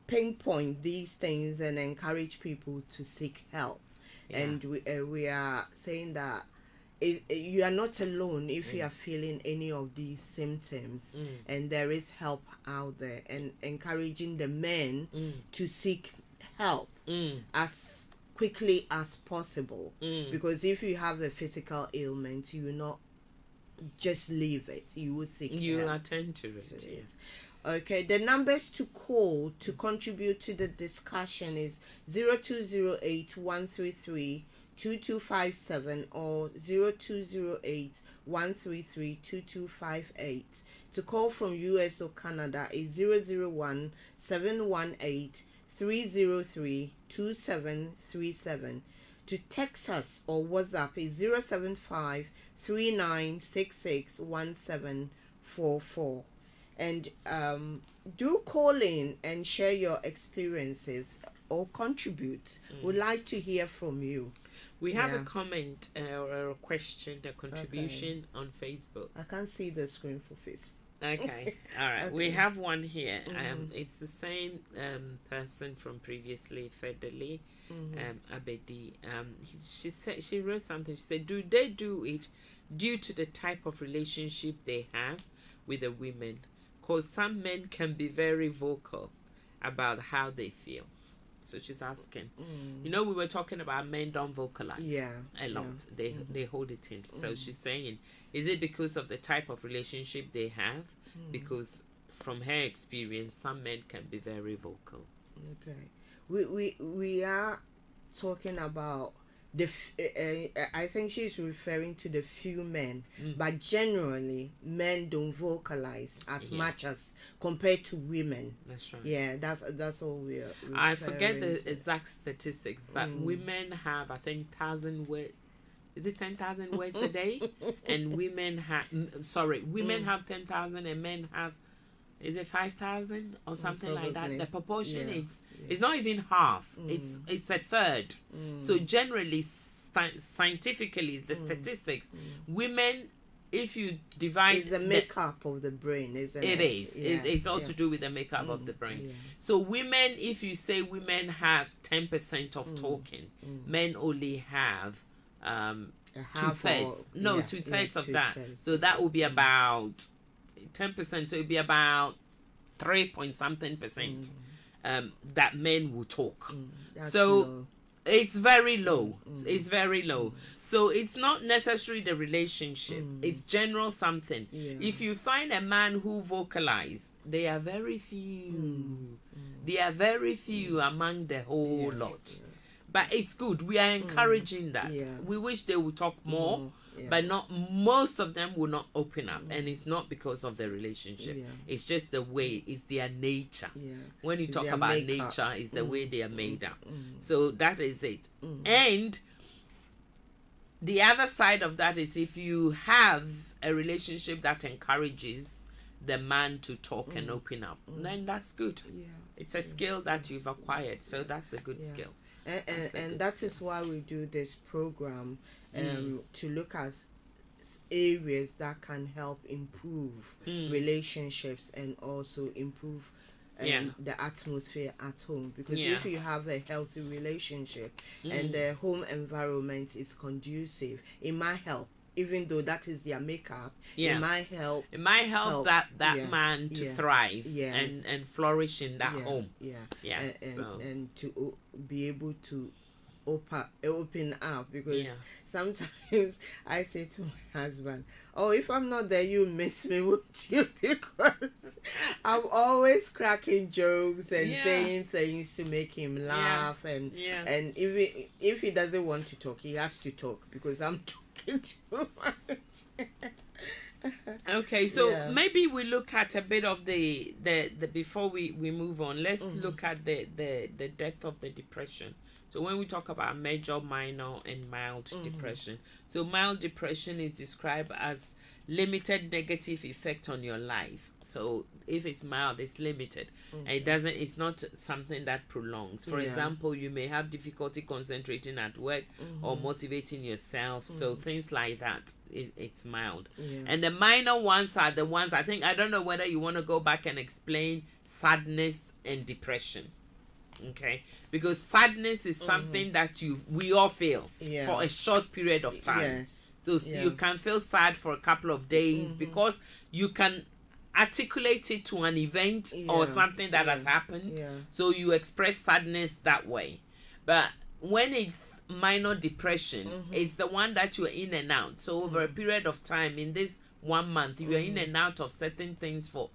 pinpoint these things and encourage people to seek help. And we are saying that you are not alone if you are feeling any of these symptoms, and there is help out there, and encouraging the men to seek help as quickly as possible, because if you have a physical ailment, you will not just leave it, you will seek help. You will attend to it. Okay, the numbers to call to contribute to the discussion is 0208 133 2257 or 0208 133 2258. To call from US or Canada is 001 718 303 2737. To text us or WhatsApp is 075 3966 1744. And do call in and share your experiences or contribute. We'd like to hear from you. We have a comment or a question, a contribution on Facebook. I can't see the screen for Facebook. Okay, all right. Okay. We have one here. It's the same person from previously, Federly, Abedi. She wrote something. She said, "Do they do it due to the type of relationship they have with the women? Because some men can be very vocal about how they feel." So she's asking. You know, we were talking about men don't vocalize a lot. They hold it in. So she's saying, is it because of the type of relationship they have? Because from her experience, some men can be very vocal. Okay, we are talking about I think she's referring to the few men, but generally men don't vocalize as much as compared to women. That's right. Yeah, that's all we're. I forget the exact statistics, but women have, I think, 1,000 words. Is it 10,000 words a day? And women have women have 10,000 and men have, is it 5,000 or something like that? The proportion it's not even half. It's a third. So generally, scientifically, the statistics, women, if you divide, it's the makeup of the brain, isn't it? It is. Yeah. It's all to do with the makeup of the brain. Yeah. So women, if you say women have 10% of talking, men only have 2/3. No, 2/3 of that. So that will be about 10%. So it'll be about 3-point-something% that men will talk. So low. It's very low. It's very low. So it's not necessarily the relationship. It's general something. If you find a man who vocalizes, they are very few. They are very few among the whole lot. But it's good. We are encouraging that. We wish they would talk more, but not most of them will not open up, and it's not because of the relationship. It's just the way, it's their nature. When you talk about nature, it's the way they are made up. So that is it. And the other side of that is, if you have a relationship that encourages the man to talk and open up, then that's good. It's a skill that you've acquired, so that's a good skill. And that is why we do this program, to look at areas that can help improve relationships and also improve the atmosphere at home. Because if you have a healthy relationship and the home environment is conducive, it might help. Even though that is their makeup, it might help. It might help that man to thrive and flourish in that home. And to be able to open up, because sometimes I say to my husband, "Oh, if I'm not there, you miss me, won't you?" Because I'm always cracking jokes and saying things to make him laugh, and even if he doesn't want to talk, he has to talk because I'm talking too much. Okay, so maybe we look at a bit of the before we move on. Let's look at the depth of the depression. So when we talk about major, minor, and mild depression, so mild depression is described as limited negative effect on your life. So if it's mild, it's limited. It's not something that prolongs. For example, you may have difficulty concentrating at work or motivating yourself. So things like that, it's mild. And the minor ones are the ones, I don't know whether you want to go back and explain sadness and depression. Okay, because sadness is something that we all feel for a short period of time. So you can feel sad for a couple of days because you can articulate it to an event or something that has happened. So you express sadness that way. But when it's minor depression, it's the one that you're in and out. So over a period of time, in this 1 month, you are in and out of certain things for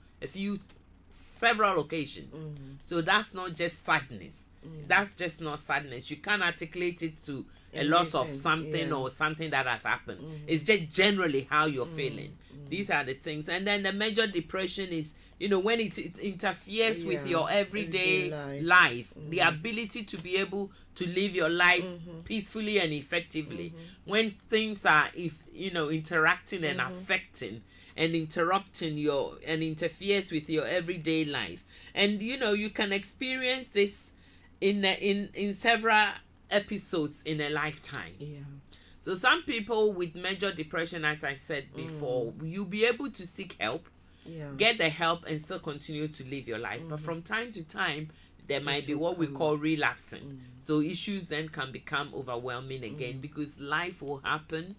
several occasions. So that's not just sadness. That's just not sadness. You can't articulate it to a loss of something or something that has happened. It's just generally how you're feeling. These are the things. And then the major depression is, when it interferes with your everyday life, the ability to be able to live your life peacefully and effectively. When things are interacting and affecting and interrupting and interferes with your everyday life. And you can experience this in several episodes in a lifetime. So some people with major depression, as I said before, you'll be able to seek help, get the help, and still continue to live your life. But from time to time, there might be what we call relapsing. So issues then can become overwhelming again, because life will happen.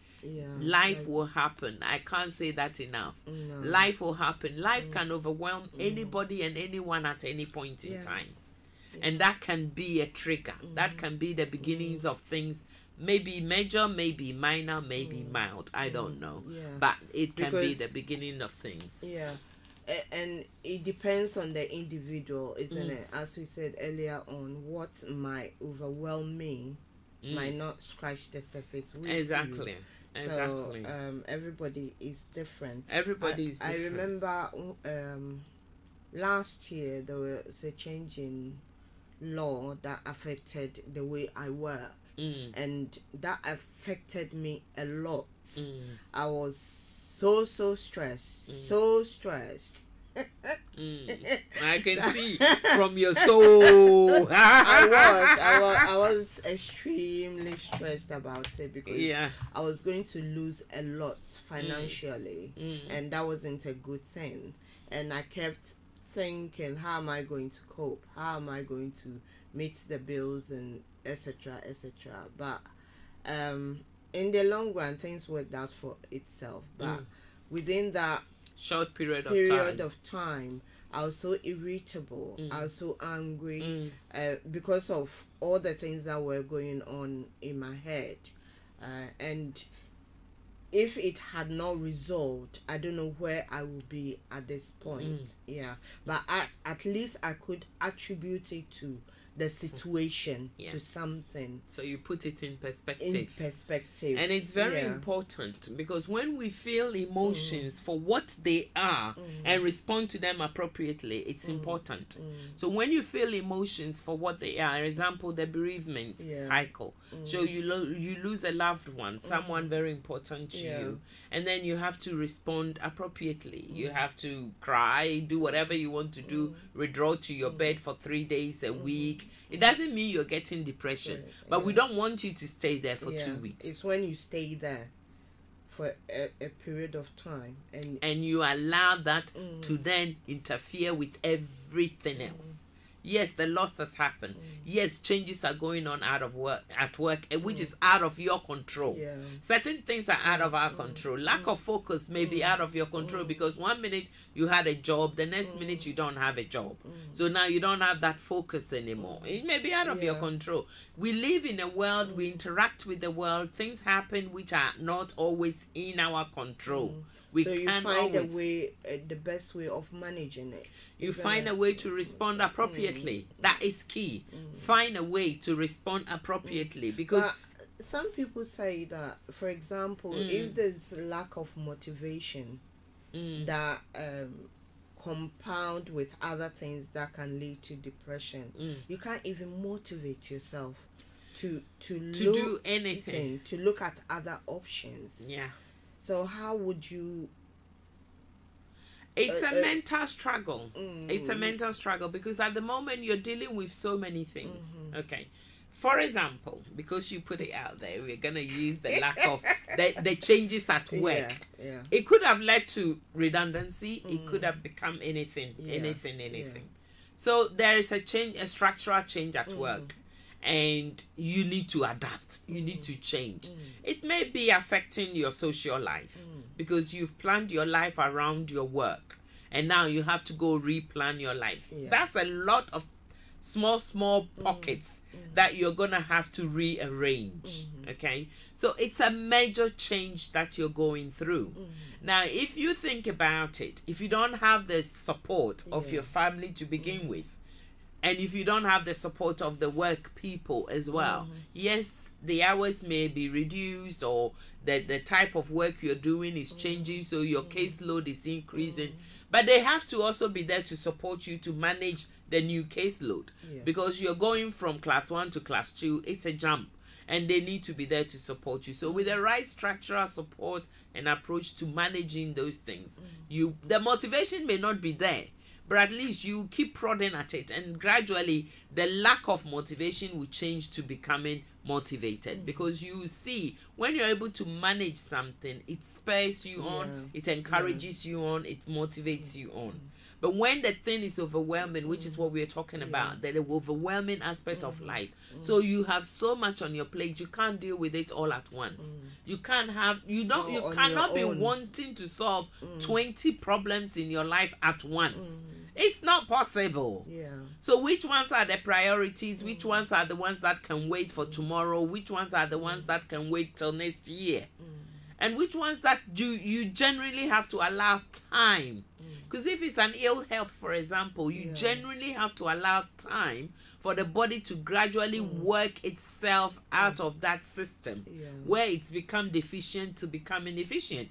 Life will happen. I can't say that enough. Life will happen. Life can overwhelm anybody and anyone at any point in time. And that can be a trigger. That can be the beginnings of things. Maybe major, maybe minor, maybe mild. I don't know. But it can be the beginning of things. And it depends on the individual, isn't it? As we said earlier on, what might overwhelm me might not scratch the surface with Exactly. you. Exactly. So everybody is different. Everybody is different. I remember last year there was a change in law that affected the way I work, and that affected me a lot. I was so stressed, so stressed. I can see from your soul. I was extremely stressed about it because I was going to lose a lot financially, and that wasn't a good thing. And I kept thinking, how am I going to cope? How am I going to meet the bills and etc. But in the long run, things worked out for itself. But within that short period of time, I was so irritable. I was so angry because of all the things that were going on in my head, and if it had not resolved, I don't know where I would be at this point. But at least I could attribute it to the situation, to something. So you put it in perspective. And it's very important, because when we feel emotions for what they are and respond to them appropriately, it's important. So when you feel emotions for what they are, for example, the bereavement cycle, so you lose a loved one, someone very important to you, and then you have to respond appropriately. You have to cry, do whatever you want to do, withdraw to your bed for 3 days a week. It doesn't mean you're getting depression, but we don't want you to stay there for 2 weeks. It's when you stay there for a period of time and you allow that to then interfere with everything else. Yes, the loss has happened. Yes, changes are going on at work, which is out of your control. Certain things are out of our control. Lack of focus may be out of your control, because 1 minute you had a job, the next minute you don't have a job. So now you don't have that focus anymore. It may be out of your control. We live in a world, we interact with the world, things happen which are not always in our control. So you find a way, the best way of managing it. You find a way to respond appropriately. That is key. Find a way to respond appropriately, because some people say that, for example, if there's lack of motivation that compound with other things that can lead to depression, you can't even motivate yourself to do anything, to look at other options. So how would you? It's a mental struggle. It's a mental struggle, because at the moment you're dealing with so many things. Okay. For example, because you put it out there, we're going to use the lack of the changes at work. It could have led to redundancy. It could have become anything. So there is a structural change at work. And you need to adapt. You need to change. It may be affecting your social life, because you've planned your life around your work, and now you have to go replan your life. That's a lot of small pockets that you're gonna have to rearrange. Okay, so it's a major change that you're going through. Now, if you think about it, if you don't have the support of your family to begin with, and if you don't have the support of the work people as well, yes, the hours may be reduced, or the type of work you're doing is changing, so your caseload is increasing. But they have to also be there to support you to manage the new caseload, because you're going from class 1 to class 2. It's a jump, and they need to be there to support you. So with the right structural support and approach to managing those things, the motivation may not be there, but at least you keep prodding at it, and gradually the lack of motivation will change to becoming motivated, because you see, when you're able to manage something, it spurs you on, it encourages you on, it motivates you on. But when the thing is overwhelming, which is what we're talking about, the overwhelming aspect of life, so you have so much on your plate, you can't deal with it all at once. You can't have, you cannot be wanting to solve 20 problems in your life at once. It's not possible. So which ones are the priorities? Which ones are the ones that can wait for tomorrow? Which ones are the ones that can wait till next year? And which ones that you generally have to allow time? Because if it's an ill health, for example, you genuinely have to allow time for the body to gradually work itself out of that system where it's become deficient to become inefficient.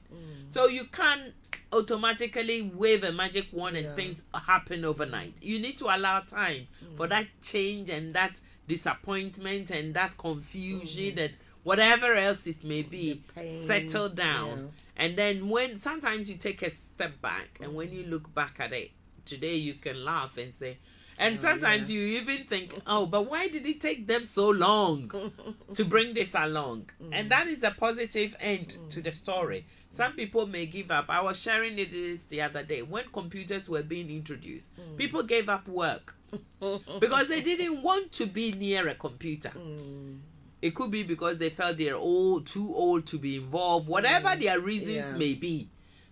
So you can't automatically wave a magic wand and things happen overnight. You need to allow time for that change and that disappointment and that confusion and whatever else it may be settle down. And then when sometimes you take a step back and when you look back at it today, you can laugh and say, and sometimes you even think, oh, but why did it take them so long to bring this along? And that is a positive end to the story. Some people may give up. I was sharing this the other day. When computers were being introduced, people gave up work because they didn't want to be near a computer. It could be because they felt they're too old to be involved. Whatever their reasons may be,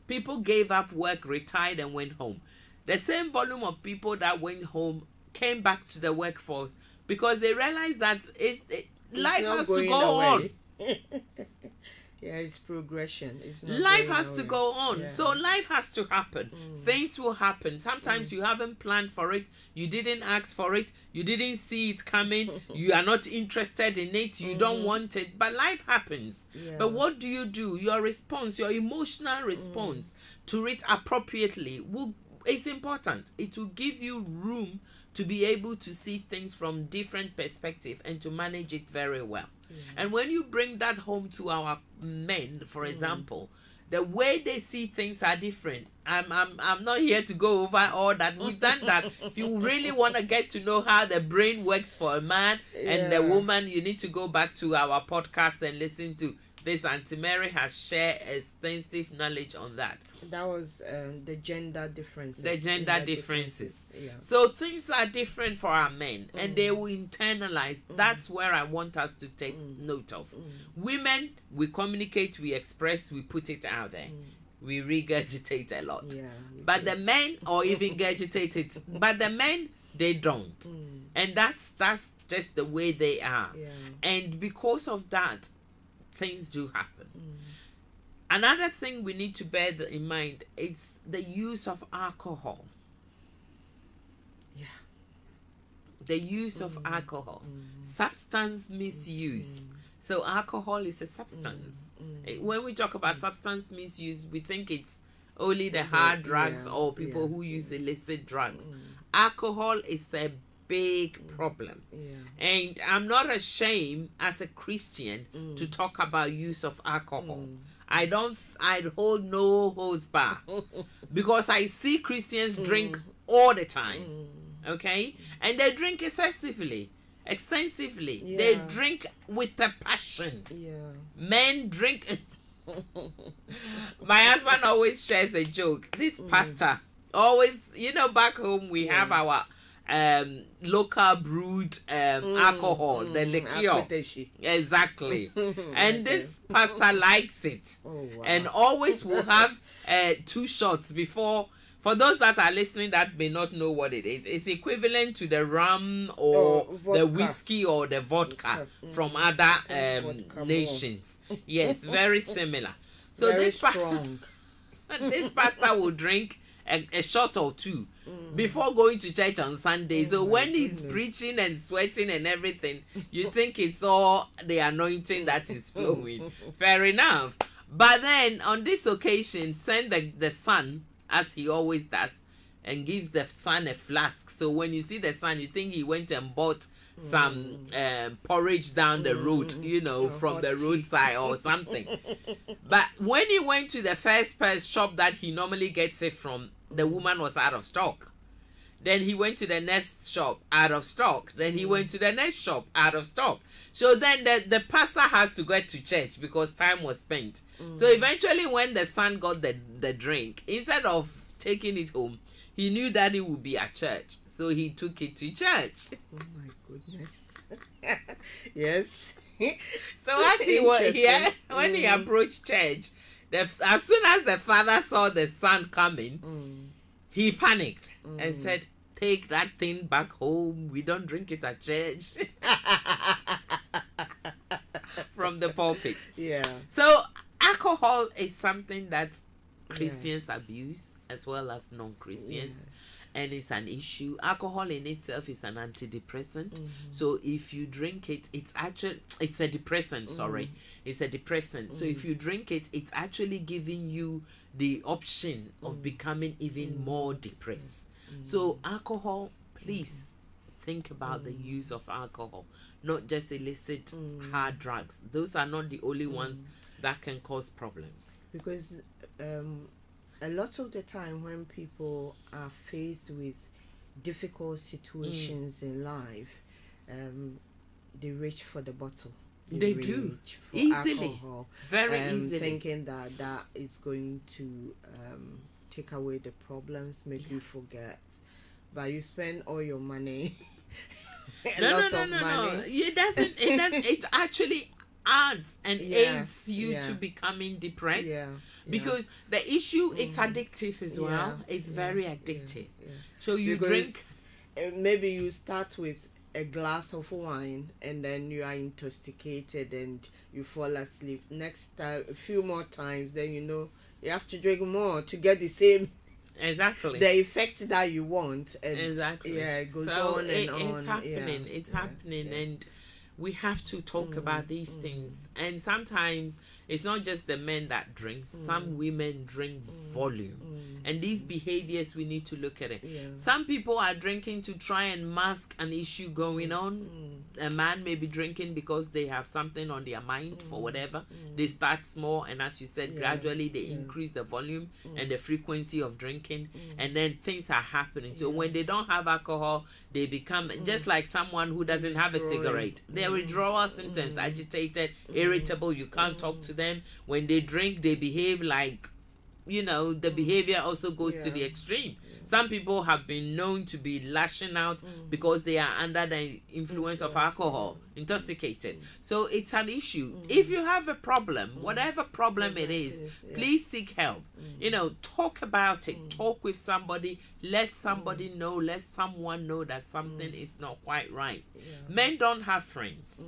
people gave up work, retired, and went home. The same volume of people that went home came back to the workforce because they realized that life has to go on. Yeah, it's progression. It's not life has to go on. So life has to happen. Things will happen. Sometimes you haven't planned for it. You didn't ask for it. You didn't see it coming. You are not interested in it. You don't want it. But life happens. But what do? Your response, your emotional response to it appropriately it's important. It will give you room to be able to see things from different perspectives and to manage it very well. And when you bring that home to our men, for example, the way they see things are different. I'm not here to go over all that. We've done that. If you really want to get to know how the brain works for a man and the woman, you need to go back to our podcast and listen to this. Auntie Mary has shared extensive knowledge on that. That was the gender differences. The gender differences. So things are different for our men and they will internalize. That's where I want us to take note of. Women, we communicate, we express, we put it out there. We regurgitate a lot. But the men, or even gurgitate it, but the men, they don't. And that's just the way they are. And because of that, things do happen. Another thing we need to bear in mind is the use of alcohol. The use of alcohol. Substance misuse. So alcohol is a substance. When we talk about substance misuse, we think it's only the hard drugs or people who use illicit drugs. Alcohol is a big problem. And I'm not ashamed as a Christian to talk about use of alcohol. I hold no holds bar because I see Christians drink all the time. Okay? And they drink extensively. They drink with a passion. Men drink. My husband always shares a joke. This pastor always, back home we have our local brewed alcohol, the liqueur. Exactly. And this pastor likes it. And always will have 2 shots before. For those that are listening that may not know what it is, it's equivalent to the rum or the whiskey or the vodka from other nations. Yes, very similar. So very strong. This pastor will drink a shot or 2 before going to church on Sunday. So when he's preaching and sweating and everything, you think it's all the anointing that is flowing. Fair enough. But then on this occasion, send the son, as he always does, and gives the son a flask. So when you see the son, you think he went and bought some porridge down the road, from the roadside or something. But when he went to the first shop that he normally gets it from, the woman was out of stock. Then he went to the next shop, out of stock. Then he went to the next shop, out of stock. So then the pastor has to get to church because time was spent. So eventually when the son got the drink, instead of taking it home, he knew that it would be at church. So he took it to church. Oh my goodness. Yes. So as he was here, when he approached church, as soon as the father saw the son coming, he panicked and said, "Take that thing back home. We don't drink it at church." From the pulpit. Yeah. So alcohol is something that Christians abuse as well as non-Christians. And it's an issue. Alcohol in itself is an antidepressant. So if you drink it, it's a depressant, it's a depressant. So if you drink it, it's actually giving you the option of becoming even more depressed. So alcohol, please think about the use of alcohol, not just illicit hard drugs. Those are not the only ones that can cause problems. Because a lot of the time when people are faced with difficult situations in life, they reach for the bottle. They do easily, alcohol, very easily, thinking that is going to take away the problems, make you forget. But you spend all your money, No. It doesn't. It actually adds and aids you to becoming depressed. Because the issue, it's addictive as well. It's very addictive. So you drink. Maybe you start with a glass of wine and then you are intoxicated and you fall asleep. Next time, a few more times, then you have to drink more to get the same the effect that you want. And it goes on and on. It's happening. It's happening, and we have to talk about these things. And sometimes it's not just the men that drink. Some women drink volume. And these behaviors, we need to look at it. Some people are drinking to try and mask an issue going on. A man may be drinking because they have something on their mind for whatever. They start small, and as you said, gradually they increase the volume and the frequency of drinking, and then things are happening. So when they don't have alcohol, they become just like someone who doesn't have a cigarette. Their withdrawal symptoms, agitated, irritable, you can't talk to them. When they drink, they behave like, the behavior also goes to the extreme. Some people have been known to be lashing out because they are under the influence of alcohol, intoxicated. So it's an issue. If you have a problem, whatever problem it is, please seek help. Talk about it. Talk with somebody. Let somebody know. Let someone know that something is not quite right. Men don't have friends.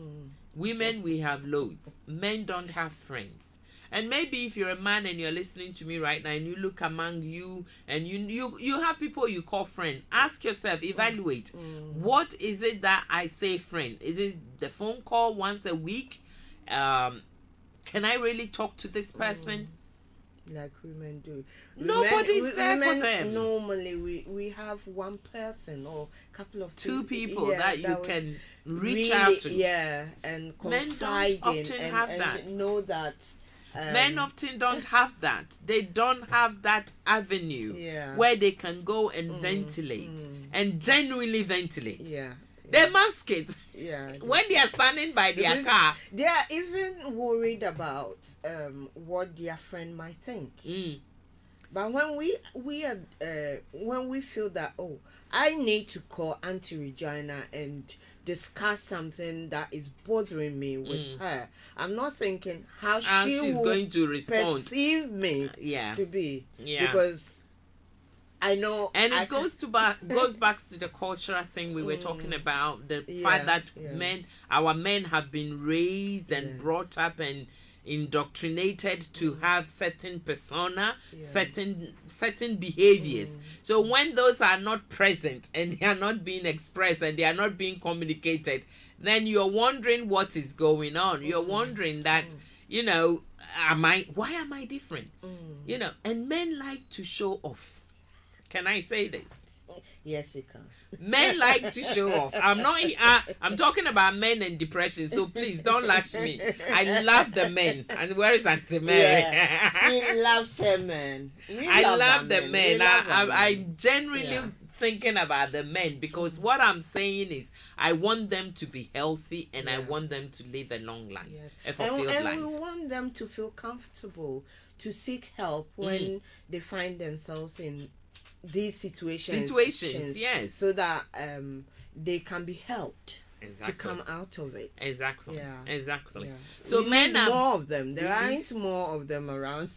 Women, we have loads. Men don't have friends. And maybe if you're a man and you're listening to me right now and you look among you and you have people you call friend, ask yourself, evaluate, what is it that I say friend? Is it the phone call once a week? Can I really talk to this person? Like women do. Nobody's there for them. Normally we have one person or a couple of two people that you can reach out to. And confide Men don't often have that. And know that. Men often don't have that. They don't have that avenue where they can go and ventilate and genuinely ventilate. They mask it. When they are standing by their car, they are even worried about what their friend might think. But when we feel that, I need to call Auntie Regina and discuss something that is bothering me with her, I'm not thinking how she's going to respond, perceive me to be, because I know. And it goes back to the cultural thing we were talking about, the fact that our men have been raised and brought up and indoctrinated to have certain persona, certain behaviors. So when those are not present and they are not being expressed and they are not being communicated, then you're wondering what is going on. You're wondering that, why am I different? And men like to show off. Can I say this? Yes, you can. Men like to show off. I'm talking about men and depression, so please don't lash me. I love the men. And where is Auntie Mary? She loves her men. I love the men. I'm genuinely thinking about the men, because what I'm saying is I want them to be healthy and I want them to live a long life, a fulfilled life. And we want them to feel comfortable to seek help when they find themselves in these situations, yes, so that they can be helped to come out of it. Exactly. Yeah. So men are more of them. There aren't more of them around.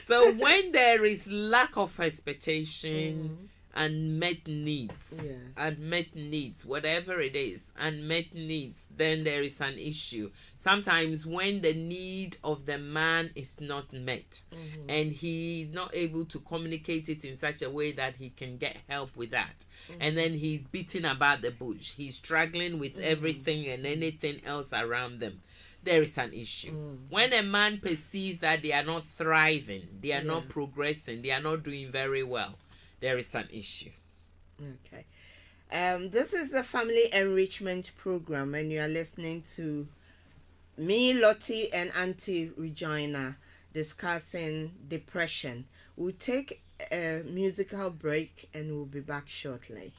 So when there is lack of expectation, unmet needs, unmet needs, whatever it is, unmet needs, then there is an issue. Sometimes when the need of the man is not met, and he is not able to communicate it in such a way that he can get help with that, and then he's beating about the bush, he's struggling with everything and anything else around them, there is an issue. When a man perceives that they are not thriving, they are not progressing, they are not doing very well, there is an issue. Okay. This is the Family Enrichment Program, and you are listening to me, Lottie, and Auntie Regina discussing depression. We'll take a musical break and we'll be back shortly.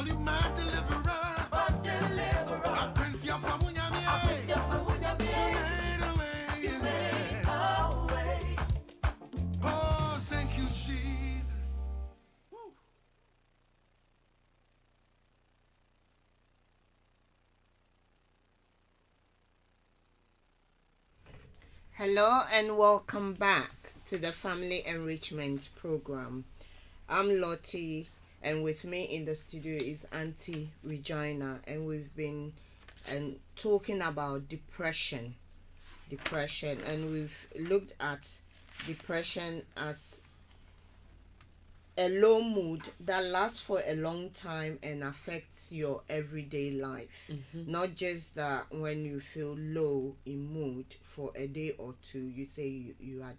only my deliverer. my deliverer. I praise you for Munyami. I praise you for Munyami. You You made made a way. Oh, thank you, Jesus. Woo. Hello and welcome back to the Family Enrichment Program. I'm Lottie, and with me in the studio is Auntie Regina, and we've been talking about depression, and we've looked at depression as a low mood that lasts for a long time and affects your everyday life. Not just that when you feel low in mood for a day or two, you say you are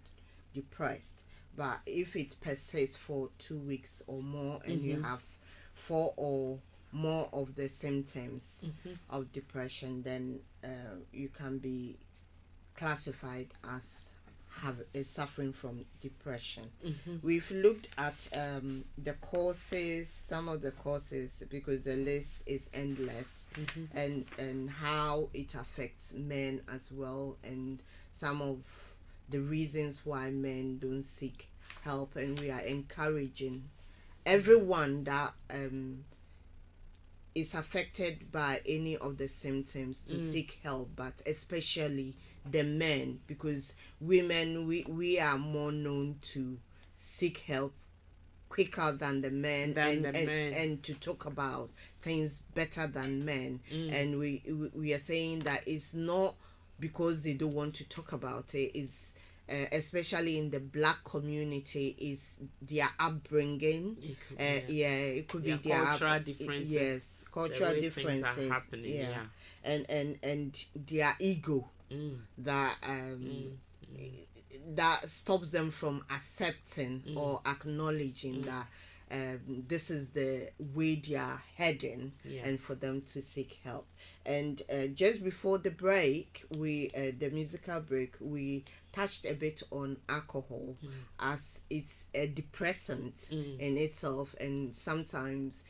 depressed. But if it persists for 2 weeks or more and you have 4 or more of the symptoms of depression, then you can be classified as suffering from depression. We've looked at the causes, some of the causes, because the list is endless, and how it affects men as well, and some of the reasons why men don't seek help. And we are encouraging everyone that is affected by any of the symptoms to seek help, but especially the men, because women, we are more known to seek help quicker than the men, and to talk about things better than men. And we are saying that it's not because they don't want to talk about it, is especially in the black community, is their upbringing. It could be their cultural differences. Yes, cultural differences are happening, and their ego that that stops them from accepting or acknowledging that this is the way they are heading, and for them to seek help. And just before the break, the musical break, we touched a bit on alcohol, as it's a depressant in itself, and sometimes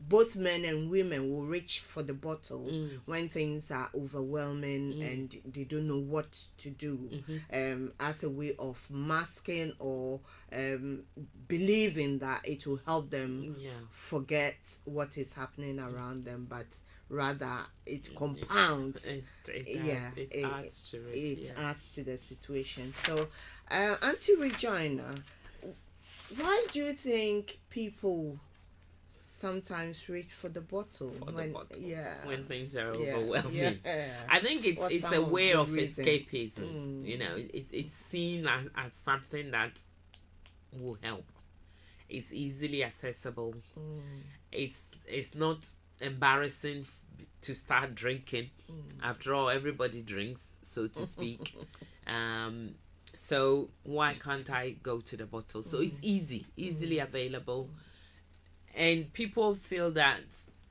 both men and women will reach for the bottle when things are overwhelming and they don't know what to do, as a way of masking or believing that it will help them forget what is happening around them, but rather it compounds. It adds to it. It adds to the situation. So, Auntie Regina, why do you think people sometimes reach for the bottle when things are overwhelming? I think it's a way of escapism. You know, it's seen as something that will help. It's easily accessible. It's not embarrassing to start drinking. After all, everybody drinks, so to speak. So why can't I go to the bottle? So it's easily available. And people feel that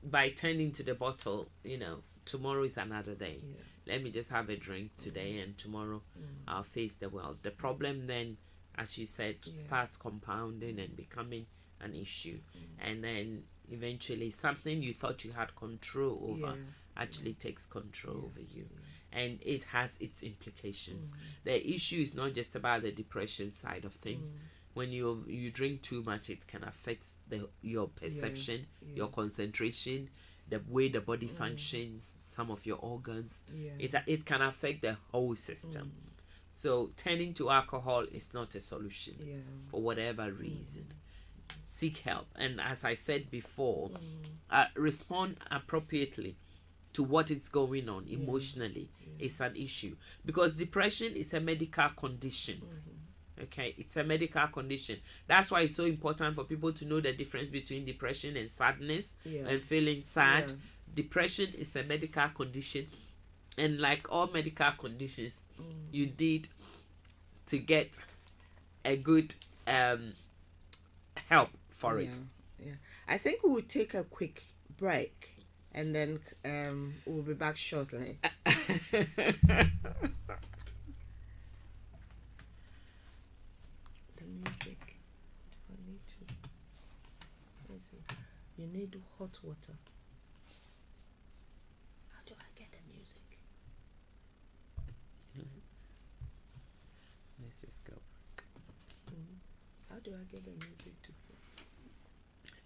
by turning to the bottle, you know, tomorrow is another day. Let me just have a drink today, and tomorrow I'll face the world. The problem then, as you said, starts compounding and becoming an issue. And then eventually something you thought you had control over actually takes control over you. And it has its implications. The issue is not just about the depression side of things. When you drink too much, it can affect your perception, your concentration, the way the body functions, some of your organs. It can affect the whole system. So turning to alcohol is not a solution for whatever reason. Seek help, and as I said before, respond appropriately to what is going on emotionally. Is an issue, because depression is a medical condition. Okay, it's a medical condition. That's why it's so important for people to know the difference between depression and sadness and feeling sad. Depression is a medical condition, and like all medical conditions, you need to get a good help for it. I think we'll take a quick break, and then we'll be back shortly. You need hot water. How do I get the music? Let's just go. How do I get the music to play?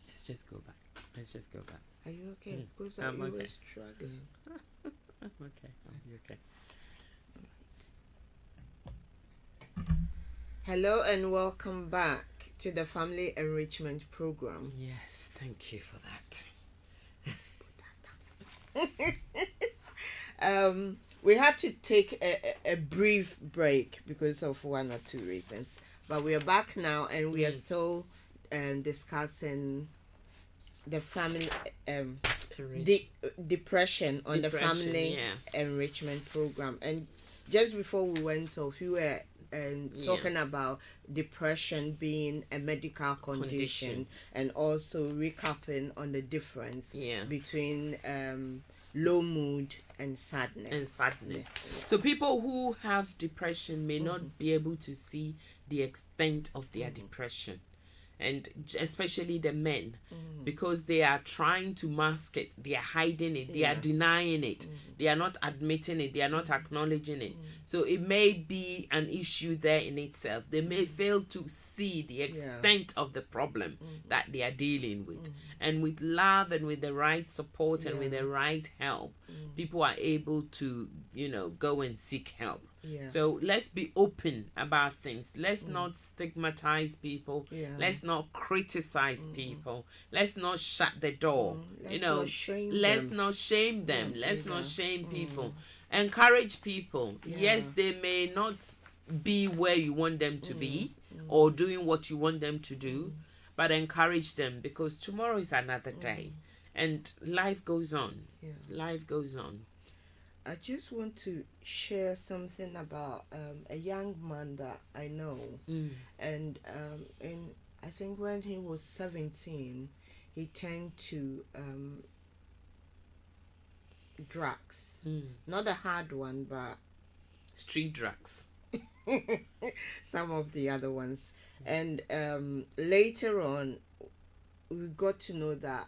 Let's just go back. Are you okay? Because I'm you okay. were struggling. I'm okay. You okay? Hello and welcome back to the Family Enrichment Program. Yes, thank you for that. We had to take a brief break because of one or two reasons, but we are back now and we are still discussing the family depression on the Family Enrichment Program. And just before we went off, you were talking about depression being a medical condition and also recapping on the difference between low mood and sadness. So people who have depression may not be able to see the extent of their depression, and especially the men, because they are trying to mask it, they are hiding it, they are denying it, they are not admitting it, they are not acknowledging it. So it may be an issue there in itself. They may fail to see the extent of the problem that they are dealing with. And with love and with the right support and with the right help, people are able to, go and seek help. So let's be open about things. Let's not stigmatize people. Let's not criticize people. Let's not shut the door. Let's not shame them. Let's not shame people. Encourage people. Yes, they may not be where you want them to be or doing what you want them to do, but encourage them, because tomorrow is another day and life goes on. Life goes on. I just want to share something about a young man that I know, and I think when he was 17, he turned to drugs. Not a hard one, but street drugs. Some of the other ones. And later on, we got to know that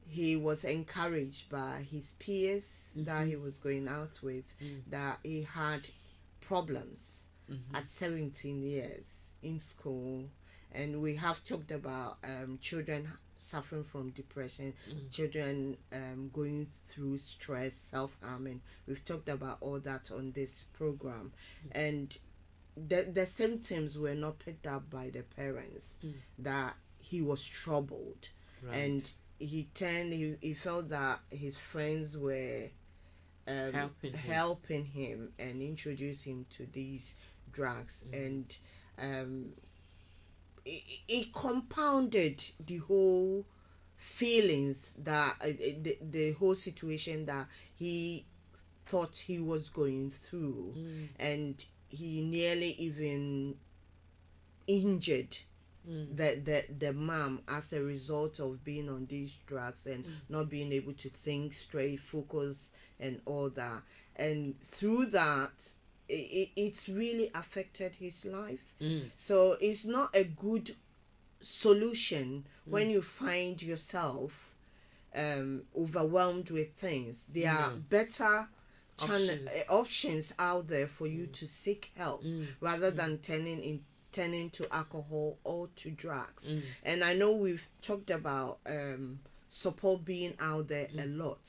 he was encouraged by his peers that he was going out with, that he had problems at 17 years in school. And we have talked about children suffering from depression, children going through stress, self-harming. We've talked about all that on this program. And the symptoms were not picked up by the parents, that he was troubled. And he felt that his friends were helping him and introduced him to these drugs. And it compounded the whole feelings, that the whole situation that he thought he was going through. And he nearly even injured the mom as a result of being on these drugs and not being able to think straight, focus and all that. And through that, it's really affected his life. So it's not a good solution when you find yourself overwhelmed with things. There are better options out there for you to seek help rather than turning to alcohol or to drugs. And I know we've talked about support being out there a lot.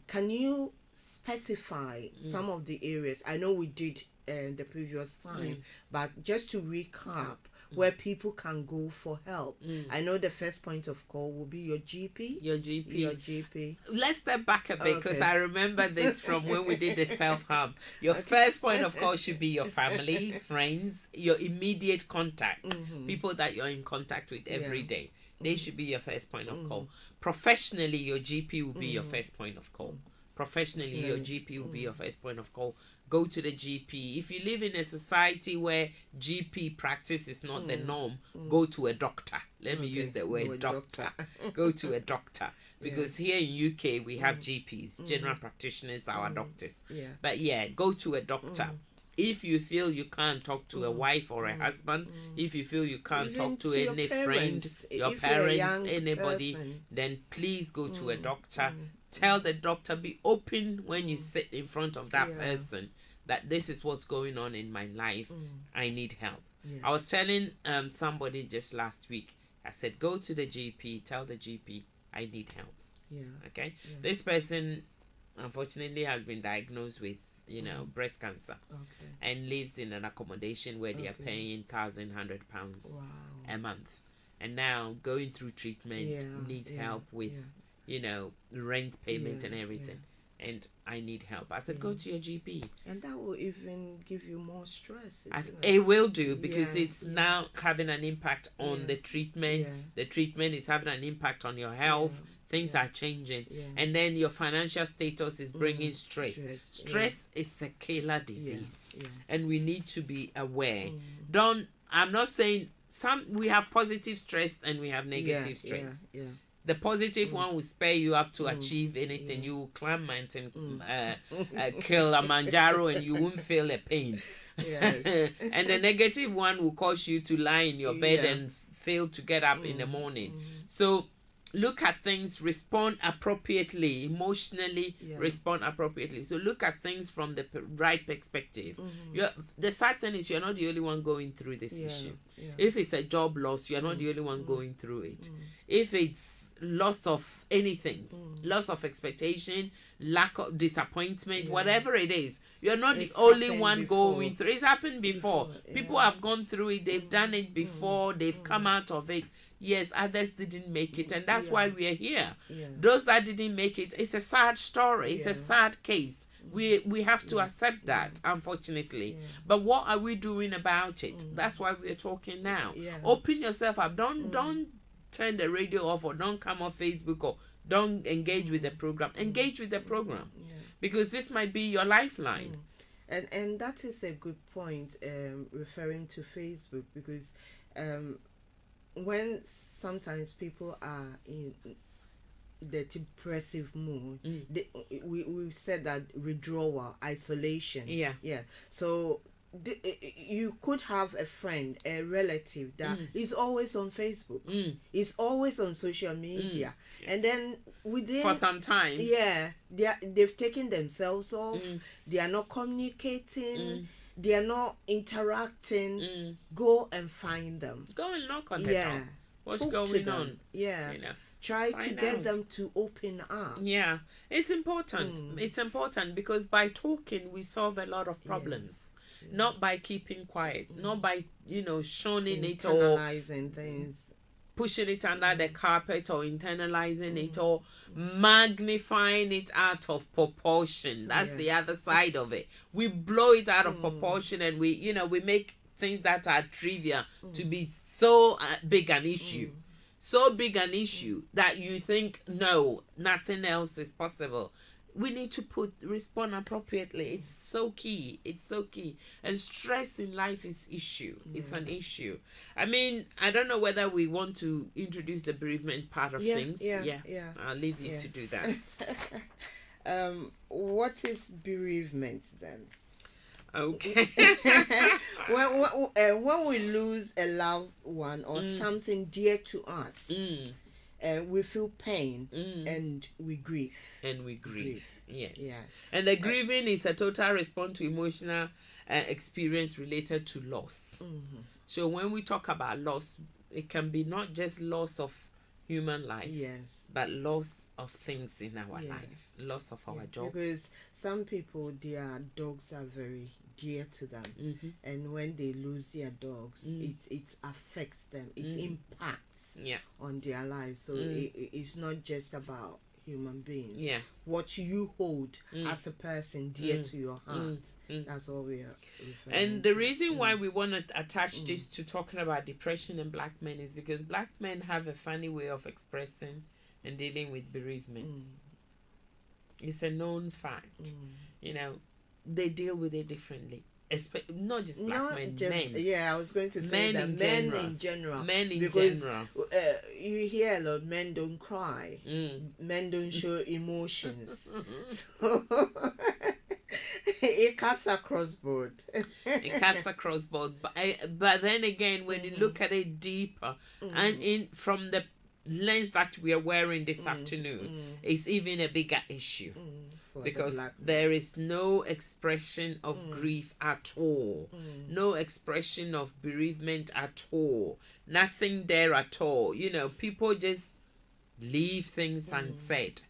Can you specify some of the areas? I know we did the previous time, but just to recap, where people can go for help. I know the first point of call will be your GP. Your GP. Let's step back a bit, because I remember this from when we did the self-harm. Your first point of call should be your family, friends, your immediate contact, people that you're in contact with every day. They should be your first point of call. Professionally, your GP will be your first point of call. Professionally, your GP will be your first point of call. Go to the GP. If you live in a society where GP practice is not the norm, go to a doctor. Let me use the word doctor. Go to a doctor. Because here in UK, we have GPs, general practitioners, our doctors. But go to a doctor. if you feel you can't talk to a wife or a husband, if you feel you can't Even talk to to any your friend, parents, your if you're a young parents, anybody, person. then please go to a doctor. Tell the doctor, be open when you sit in front of that person, that this is what's going on in my life. I need help. I was telling somebody just last week, I said, go to the GP, tell the GP, I need help. Okay? This person, unfortunately, has been diagnosed with, you know, breast cancer, and lives in an accommodation where they are paying £1,100 a month, and now going through treatment, needs help with, you know, rent payment and everything. And I need help. I said, go to your GP. And that will even give you more stress. It will do, because it's now having an impact on the treatment. The treatment is having an impact on your health. Things are changing. And then your financial status is bringing stress. Stress is a killer disease. And we need to be aware. I'm not saying we have positive stress and we have negative stress. The positive one will spare you up to achieve anything. You will climb mountain, Kilimanjaro, and you won't feel a pain. And the negative one will cause you to lie in your bed and fail to get up in the morning. So look at things, respond appropriately, emotionally respond appropriately. So look at things from the right perspective. The sad thing is, you're not the only one going through this issue. If it's a job loss, you're not the only one going through it. If it's loss of anything, loss of expectation, lack of disappointment, whatever it is, you're not the only one going through. It's happened before. People have gone through it. They've done it before. They've come out of it. Yes, others didn't make it, and that's why we are here. Those that didn't make it, it's a sad story. It's a sad case. We have to accept that, unfortunately. But what are we doing about it? That's why we're talking now. Open yourself up. Don't turn the radio off, or don't come on Facebook, or don't engage with the program. Engage with the program, because this might be your lifeline. And that is a good point, referring to Facebook, because when sometimes people are in the depressive mood, we've said that withdrawal, isolation. So you could have a friend, a relative that is always on Facebook, is always on social media, and then within for some time, they've taken themselves off. They are not communicating. They are not interacting. Go and find them. Go and knock on the door. What's going on? You know, try to get them to open up. It's important. It's important, because by talking we solve a lot of problems. Not by keeping quiet, not by, you know, shunning it or internalizing things, pushing it under the carpet, or internalizing it, or magnifying it out of proportion. That's the other side of it. We blow it out of proportion, and we make things that are trivial to be so big an issue. So big an issue that you think, no, nothing else is possible. We need to respond appropriately. It's so key. It's so key. And stress in life is issue. It's an issue. I mean, I don't know whether we want to introduce the bereavement part of things. I'll leave you to do that. What is bereavement then? Okay. When we lose a loved one or something dear to us, we feel pain and we grieve. Yes. And the grieving is a total response to emotional experience related to loss. So when we talk about loss, it can be not just loss of human life, but loss of things in our life, loss of our job. Because some people, their dogs are very dear to them, and when they lose their dogs, it affects them. It impacts on their lives. So it's not just about human beings. What you hold as a person dear to your heart. That's all we are referring And the reason why we want to attach this to talking about depression in black men is because black men have a funny way of expressing and dealing with bereavement. It's a known fact. You know, they deal with it differently. Not just black men, men. Yeah, I was going to say that men in general. Men in general. You hear a lot, men don't cry. Men don't show emotions. So it cuts across board. It cuts across board. But then again, when you look at it deeper, and from the lens that we are wearing this afternoon, it's even a bigger issue. Because there is no expression of grief at all. No expression of bereavement at all. Nothing there at all. You know, people just leave things unsaid.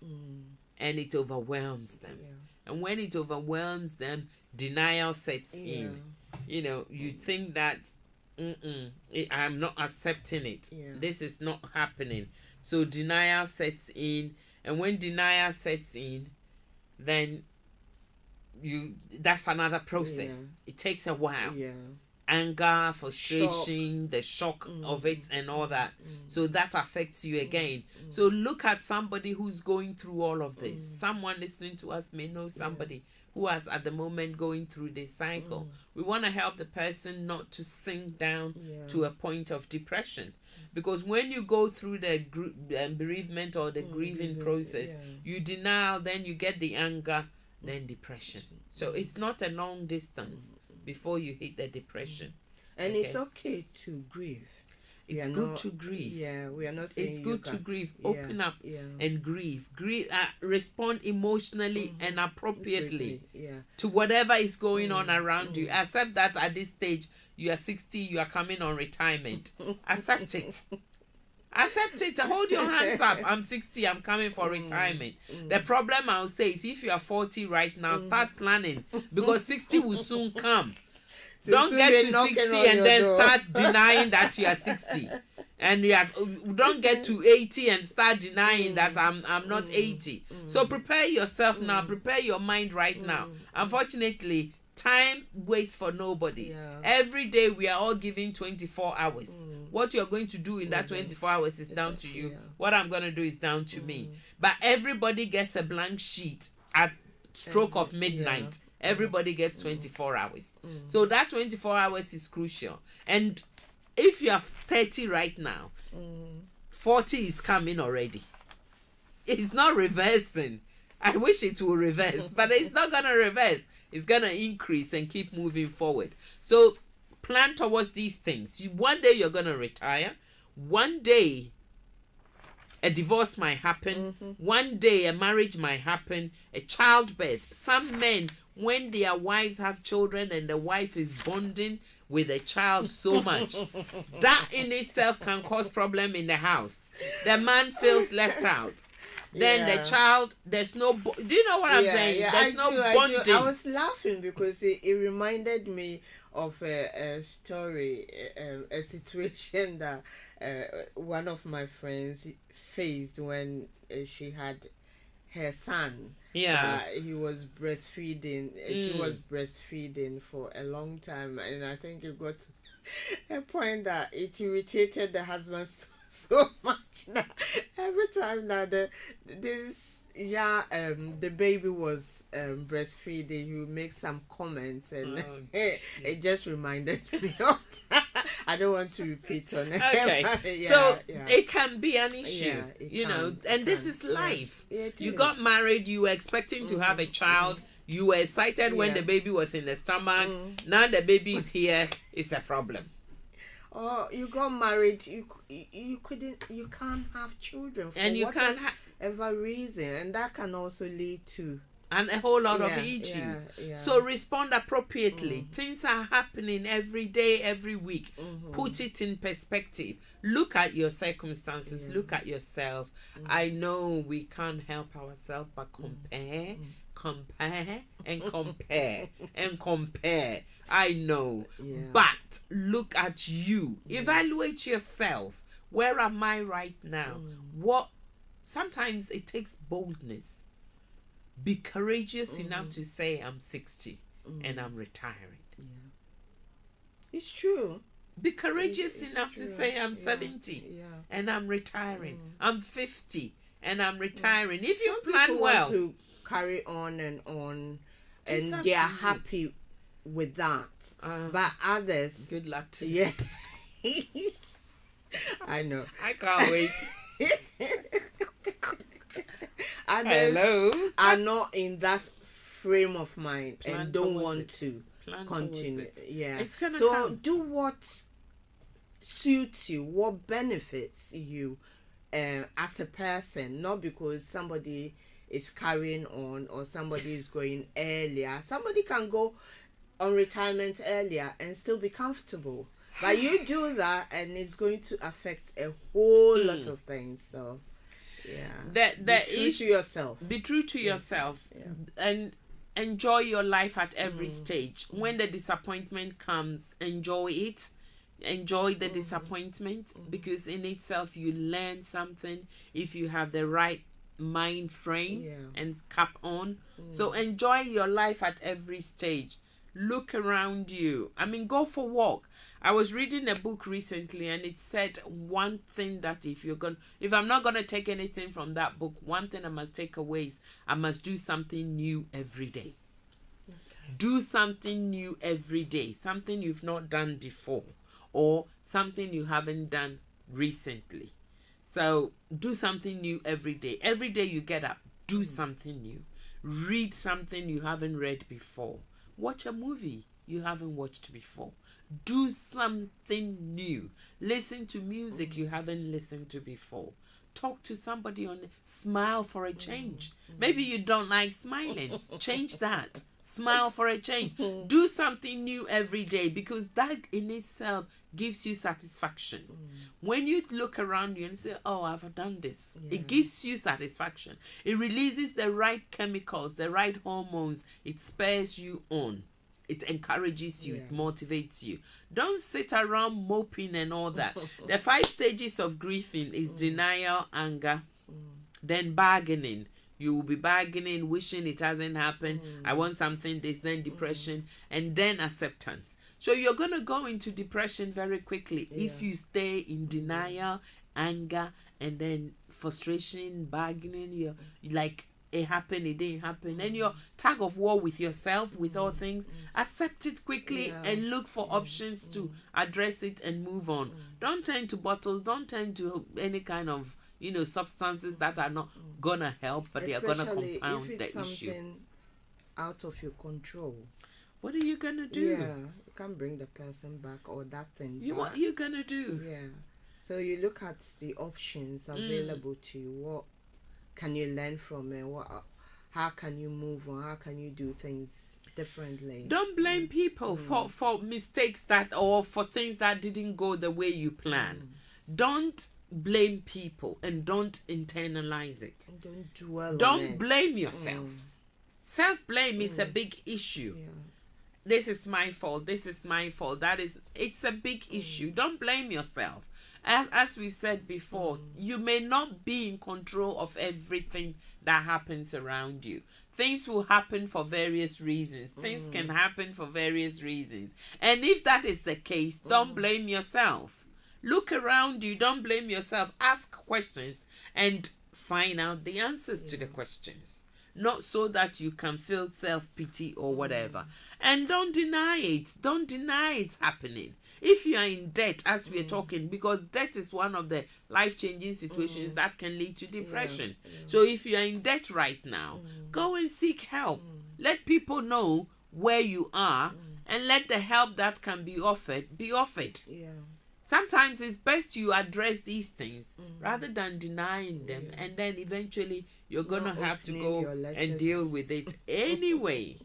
And it overwhelms them. And when it overwhelms them, denial sets in. You know, you think that, I'm not accepting it. This is not happening. So denial sets in. And when denial sets in, then that's another process. It takes a while. Anger, frustration, the shock of it and all that. So that affects you again. So look at somebody who's going through all of this. Someone listening to us may know somebody who is at the moment going through this cycle. We want to help the person not to sink down to a point of depression. Because when you go through the bereavement or the grieving process, you deny, then you get the anger, then depression. So it's not a long distance before you hit the depression. And it's okay to grieve. It's good to grieve. We are not saying it's good to grieve. Open up and grieve. Respond emotionally and appropriately to whatever is going on around you. Accept that at this stage, you are 60, you are coming on retirement. Accept it. Accept it. Hold your hands up. I'm 60, I'm coming for retirement. The problem I'll say is if you are 40 right now, start planning because 60 will soon come. Don't get to 60 and then start denying that you are 60. And don't get to 80 and start denying that I'm not 80. So prepare yourself now. Prepare your mind right now. Unfortunately, time waits for nobody. Every day we are all given 24 hours. What you're going to do in that 24 hours is down to you. What I'm going to do is down to me. But everybody gets a blank sheet at stroke of midnight. Everybody gets 24 hours. So that 24 hours is crucial. And if you are 30 right now, 40 is coming already. It's not reversing. I wish it would reverse, but it's not going to reverse. It's going to increase and keep moving forward. So plan towards these things. One day you're going to retire. One day a divorce might happen. One day a marriage might happen. A childbirth. Some men, when their wives have children and the wife is bonding with a child so much, that in itself can cause problem in the house. The man feels left out. Then the child, there's no... Do you know what I'm saying? There's no bonding. I was laughing because it reminded me of a story, a situation that one of my friends faced when she had her son. He was breastfeeding. She was breastfeeding for a long time, and I think it got to a point that it irritated the husband so much that every time that the baby was breastfeeding, he would make some comments, and it just reminded me of that. I don't want to repeat on it. Okay. It can be an issue, you know, and this is life. You got married, you were expecting to have a child, you were excited when the baby was in the stomach. Now the baby is here, it's a problem. Or you got married, you can't have children for whatever reason, and that can also lead to a whole lot of issues. So respond appropriately. Things are happening every day, every week. Put it in perspective. Look at your circumstances. Look at yourself. I know we can't help ourselves but compare and compare. I know. But look at you. Evaluate yourself. Where am I right now? Sometimes it takes boldness. Be courageous enough to say I'm 60 and I'm retiring. It's true. Be courageous enough to say I'm 70 and I'm retiring. I'm 50 and I'm retiring. If you plan well, want to carry on, and they are happy with that. But others, good luck to you. I know. I can't wait. Others are not in that frame of mind Plan and don't towards want it. to Plan continue. towards it. Yeah. It's gonna so come. do what suits you, what benefits you as a person, not because somebody is carrying on or somebody is going earlier. Somebody can go on retirement earlier and still be comfortable. But you do that and it's going to affect a whole lot of things. So yeah. Be true to yourself. Be true to yourself. And enjoy your life at every stage. When the disappointment comes, enjoy it. Enjoy the disappointment, because in itself you learn something if you have the right mind frame and cap on. So enjoy your life at every stage. Look around you. I mean, go for a walk. I was reading a book recently and it said one thing that if I'm not gonna take anything from that book, one thing I must take away is I must do something new every day. Do something new every day, something you've not done before, or something you haven't done recently. So do something new every day. Every day you get up, do something new. Read something you haven't read before. Watch a movie you haven't watched before. Do something new. Listen to music you haven't listened to before. Talk to somebody smile for a change. Maybe you don't like smiling. Change that. Smile for a change. Do something new every day, because that in itself gives you satisfaction. When you look around you and say, oh, I've done this, it gives you satisfaction. It releases the right chemicals, the right hormones. It spurs you on. It encourages you. It motivates you. Don't sit around moping and all that. The 5 stages of grieving is denial, anger, then bargaining. You will be bargaining, wishing it hasn't happened. I want something this, then depression, and then acceptance. So you're going to go into depression very quickly if you stay in denial, anger, and then frustration, bargaining. You're like, it happened, it didn't happen. And you're tug of war with yourself, with all things. Accept it quickly and look for options to address it and move on. Don't turn to bottles. Don't turn to any kind of substances that are not gonna help, but they are gonna compound the issue. Something out of your control. What are you gonna do? Yeah, you can't bring the person back or that thing back. What are you gonna do? Yeah. So you look at the options available to you. What can you learn from it? How can you move on? How can you do things differently? Don't blame people for mistakes or for things that didn't go the way you planned. Don't blame people and don't internalize it. And don't dwell on it. Don't blame yourself. Self-blame is a big issue. This is my fault. This is my fault. It's a big issue. Don't blame yourself. As we've said before, you may not be in control of everything that happens around you. Things will happen for various reasons. Things can happen for various reasons. And if that is the case, don't blame yourself. Look around you. Don't blame yourself. Ask questions and find out the answers to the questions. Not so that you can feel self-pity or whatever. And don't deny it. Don't deny it's happening. If you are in debt, as we are talking, because debt is one of the life-changing situations that can lead to depression. So if you are in debt right now, go and seek help. Let people know where you are and let the help that can be offered be offered. Sometimes it's best you address these things rather than denying them, and then eventually you're gonna have to go and deal with it anyway.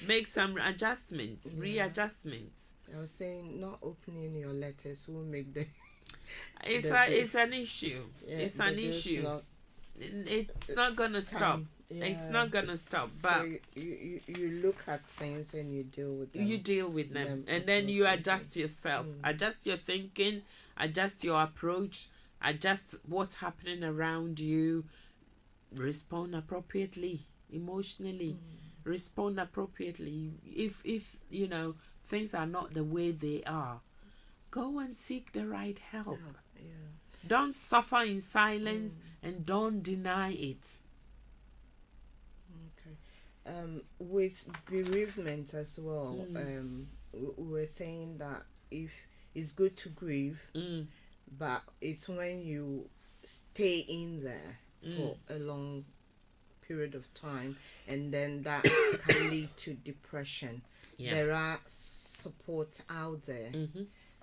Make some adjustments, readjustments. I was saying, not opening your letters will make the. It's an issue. It's an issue. It's not gonna stop. It's not gonna stop. But so you look at things and you deal with them. You deal with them, and then you adjust yourself. Adjust your thinking. Adjust your approach. Adjust what's happening around you. Respond appropriately emotionally. Respond appropriately. If things are not the way they are, go and seek the right help. Don't suffer in silence and don't deny it. With bereavement as well, we're saying that if it's good to grieve, but it's when you stay in there for a long period of time, and then that can lead to depression. There are support out there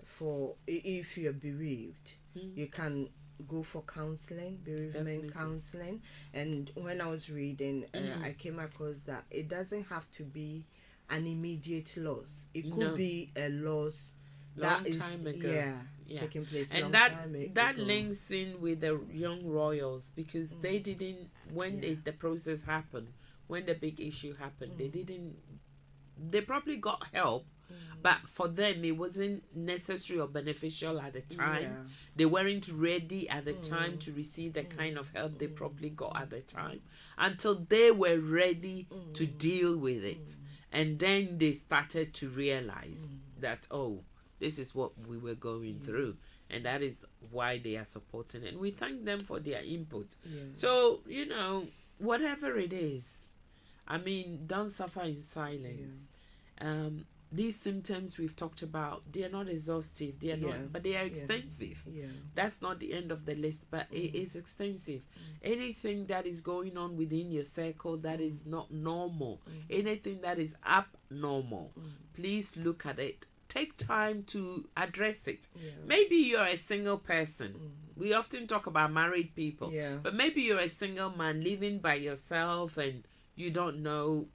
for if you're bereaved. You can go for counseling, bereavement counseling. And when I was reading, I came across that it doesn't have to be an immediate loss. It could be a loss long time ago. Taking place and that links in with the young royals, because they didn't, when the process happened, when the big issue happened, they probably got help, but for them it wasn't necessary or beneficial at the time. They weren't ready at the time to receive the kind of help they probably got at the time, until they were ready to deal with it. And then they started to realize that, oh, this is what we were going through, and that is why they are supporting it. And we thank them for their input. So, you know, whatever it is, I mean, don't suffer in silence. These symptoms we've talked about, they are not exhaustive, they are not, but they are extensive. That's not the end of the list, but it is extensive. Anything that is going on within your circle that is not normal, anything that is abnormal, please look at it. Take time to address it. Maybe you're a single person. We often talk about married people, but maybe you're a single man living by yourself, and you don't know,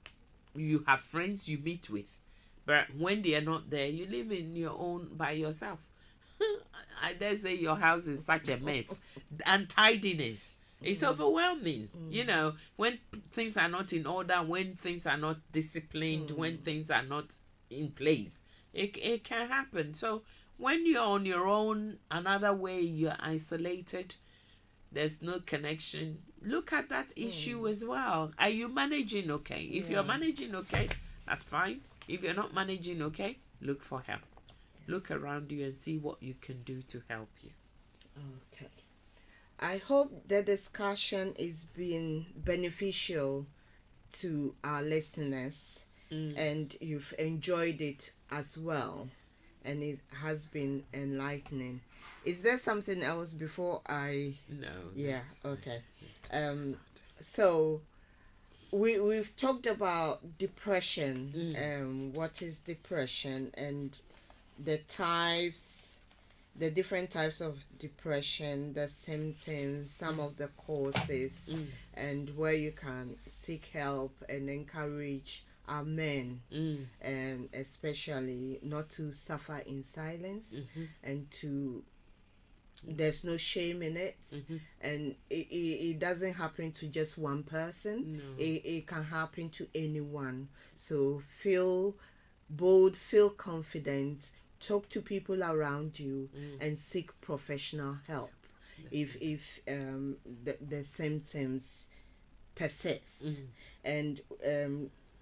you have friends you meet with, but when they are not there, you live in your own by yourself. I dare say your house is such a mess. Untidiness. It's overwhelming. You know, when things are not in order, when things are not disciplined, when things are not in place, it can happen. So when you're on your own, another way, you're isolated, there's no connection, look at that issue as well. Are you managing okay? If you're managing okay, that's fine. If you're not managing okay, look for help. Look around you and see what you can do to help you. Okay. I hope the discussion is being beneficial to our listeners, and you've enjoyed it as well, and it has been enlightening. Is there something else before I... No. Yeah, okay. So we've talked about depression, what is depression, and the types, the different types of depression, the symptoms, some of the causes, and where you can seek help and encourage our men, and especially not to suffer in silence, and to, there's no shame in it, and it doesn't happen to just one person. It can happen to anyone. So feel bold, feel confident, talk to people around you, and seek professional help if the symptoms persist. And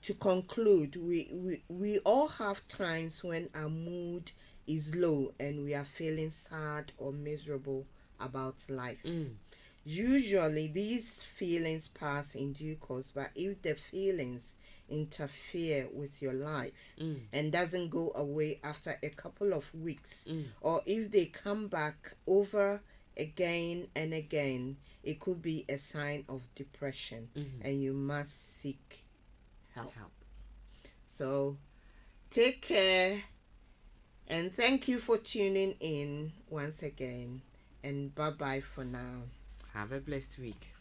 to conclude, we all have times when our mood is low and we are feeling sad or miserable about life. Usually these feelings pass in due course, but if the feelings interfere with your life and doesn't go away after a couple of weeks, or if they come back over again and again, it could be a sign of depression, and you must seek help. So take care, and thank you for tuning in once again, and bye bye for now. Have a blessed week.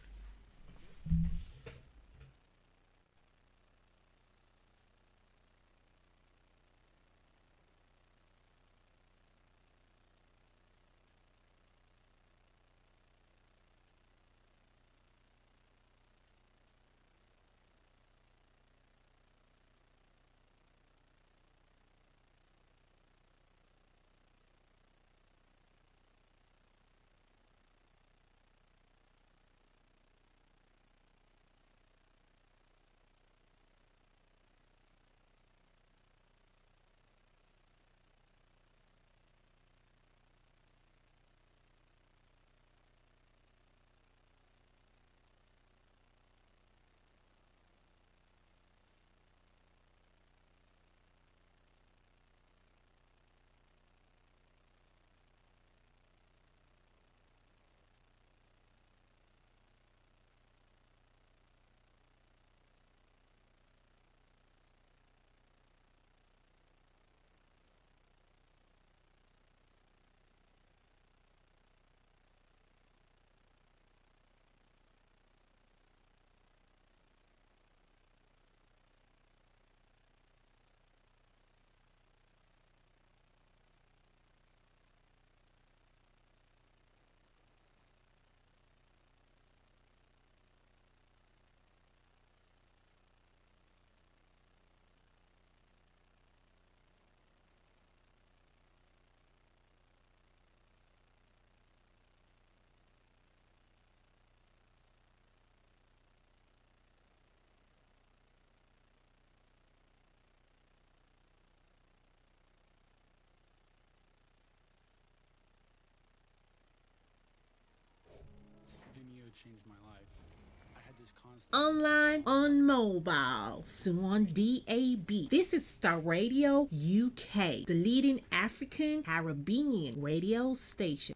Online, on mobile, soon on DAB. This is Starr Radio UK, the leading African Caribbean radio station.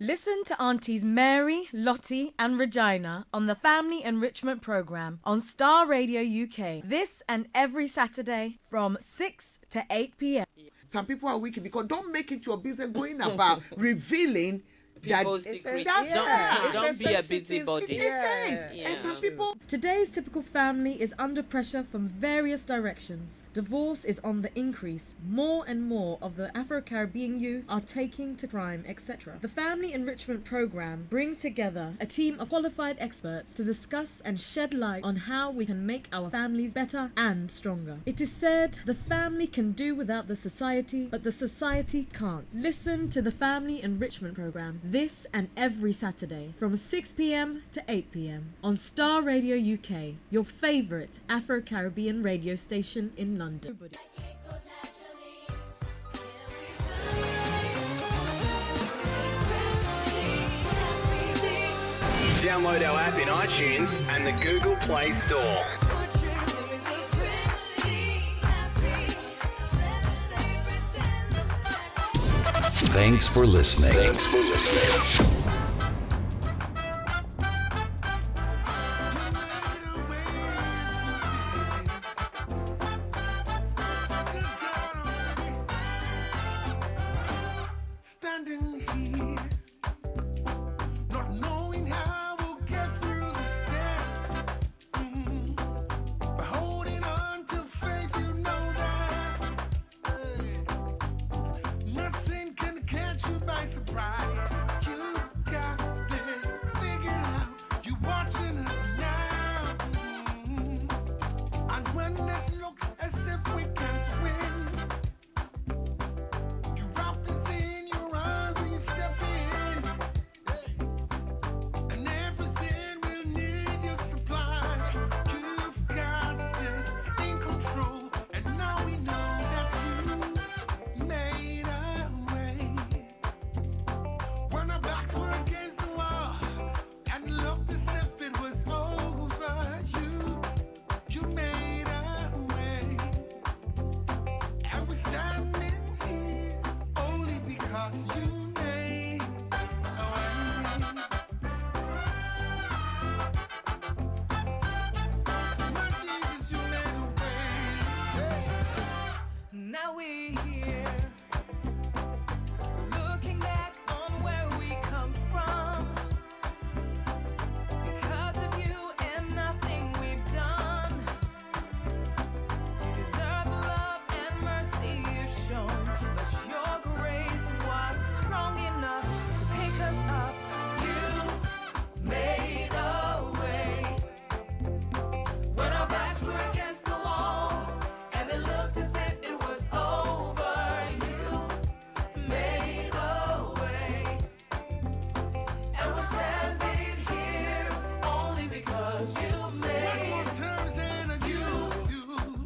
Listen to Aunties Mary, Lottie and Regina on the Family Enrichment Programme on Starr Radio UK. This and every Saturday from 6 to 8 p.m. Some people are wicked because don't make it your business going about revealing people's secrets. Don't be a busybody. And some people. Today's typical family is under pressure from various directions. Divorce is on the increase. More and more of the Afro-Caribbean youth are taking to crime, etc. The Family Enrichment Program brings together a team of qualified experts to discuss and shed light on how we can make our families better and stronger. It is said the family can do without the society, but the society can't. Listen to the Family Enrichment Program this and every Saturday from 6 p.m. to 8 p.m. on Starr Radio UK, your favourite Afro-Caribbean radio station in London. Download our app in iTunes and the Google Play Store. Thanks for listening. Standing here, not knowing how we'll get through this test. But holding on to faith, you know that nothing can catch you by surprise. You've got this figured out. You're watching us now. And when it looks as if we can't win, you wrap this in your arms and you step in. And everything we'll need you supply. You've got this in control. And now we know that you made a way. When our backs were against the wall and looked as if it was over, you made a way. And we're standing here only because you made a way. My Jesus, you made a way. Now we're here, looking back on where we come from. Because of you and nothing we've done, you deserve the love and mercy you've shown. But your grace was strong enough to pick us up. You made a way. When our backs were against the wall and it looked as if it was over, you made a way. And we're standing here only because you made Terms and you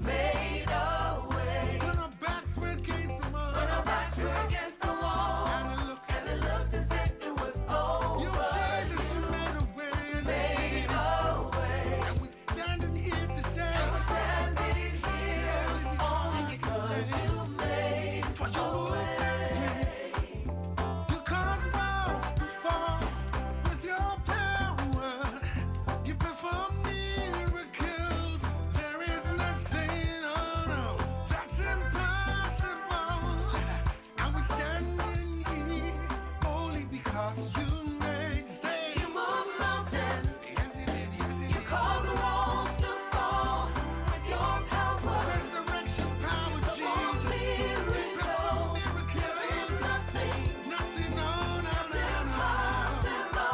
made a way. when our backs were against the wall. When our backs were against the wall And it looked, and it looked as if it was you over, Jesus, you made a way. made a way. And we're standing here today. And we're standing here only because you made For you move mountains, you cause walls to fall with your power. You perform miracles. There is nothing, oh no, that's impossible. And we're standing here only because you made. Say, You move mountains, yes, you did, yes, you you did. cause the walls to fall with your power. Resurrection power, Jesus. You perform miracles. Nothing, no, no, no, no.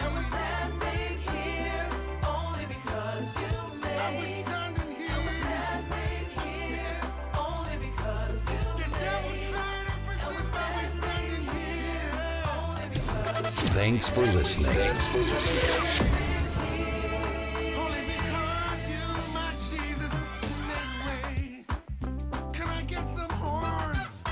And we're standing here only because you And we're made. standing here. Standing here only because you The devil made. tried everything, but we're standing here. Only because Thanks for listening. Only because you, my Jesus, made a way. Can I get some horns?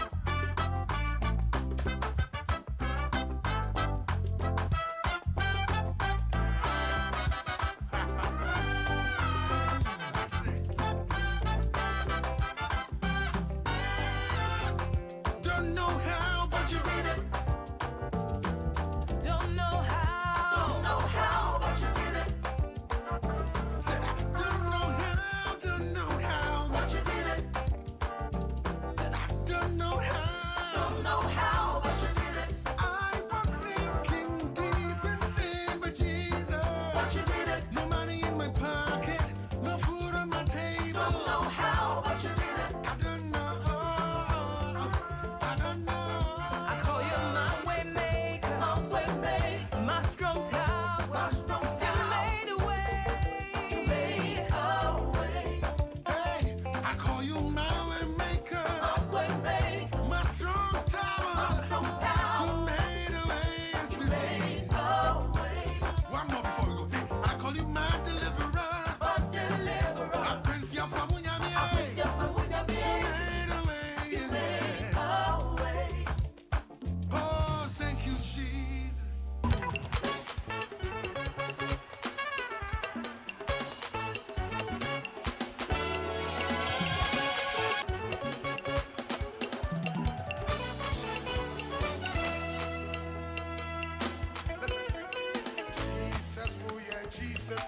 Jesus.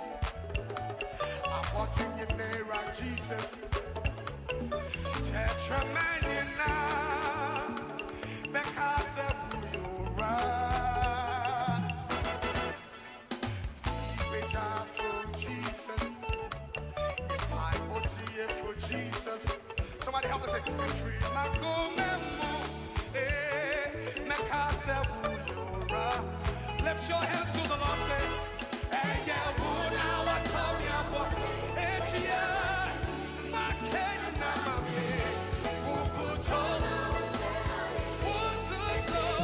I'm watching you nearer, Jesus. Tetramania, because of who you are. Deep down for Jesus. For Jesus. Somebody help us say, be free. Lift your hands to the Lord, say, hey, yeah, now I tell you what, it's yeah, my king and my me. Who could tell? Who could tell?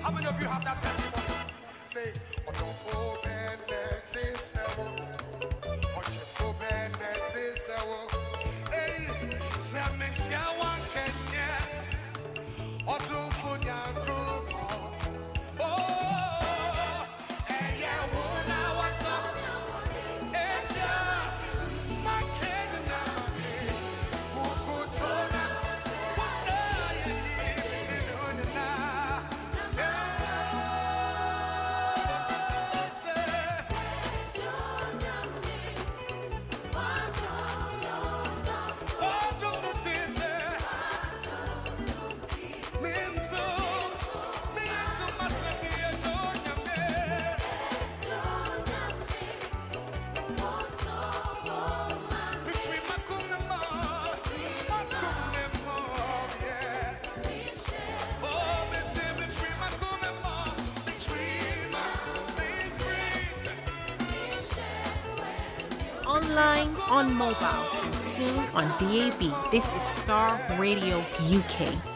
How many of you have that testimony? Say, for Bennett is for Bennett is hey, Samishawa Kenya, Otto for Yanko. Oh, hey, yeah, what's up? It's my king now. Who could turn up? What's that? Online, on mobile, and soon on DAB. This is Starr Radio UK.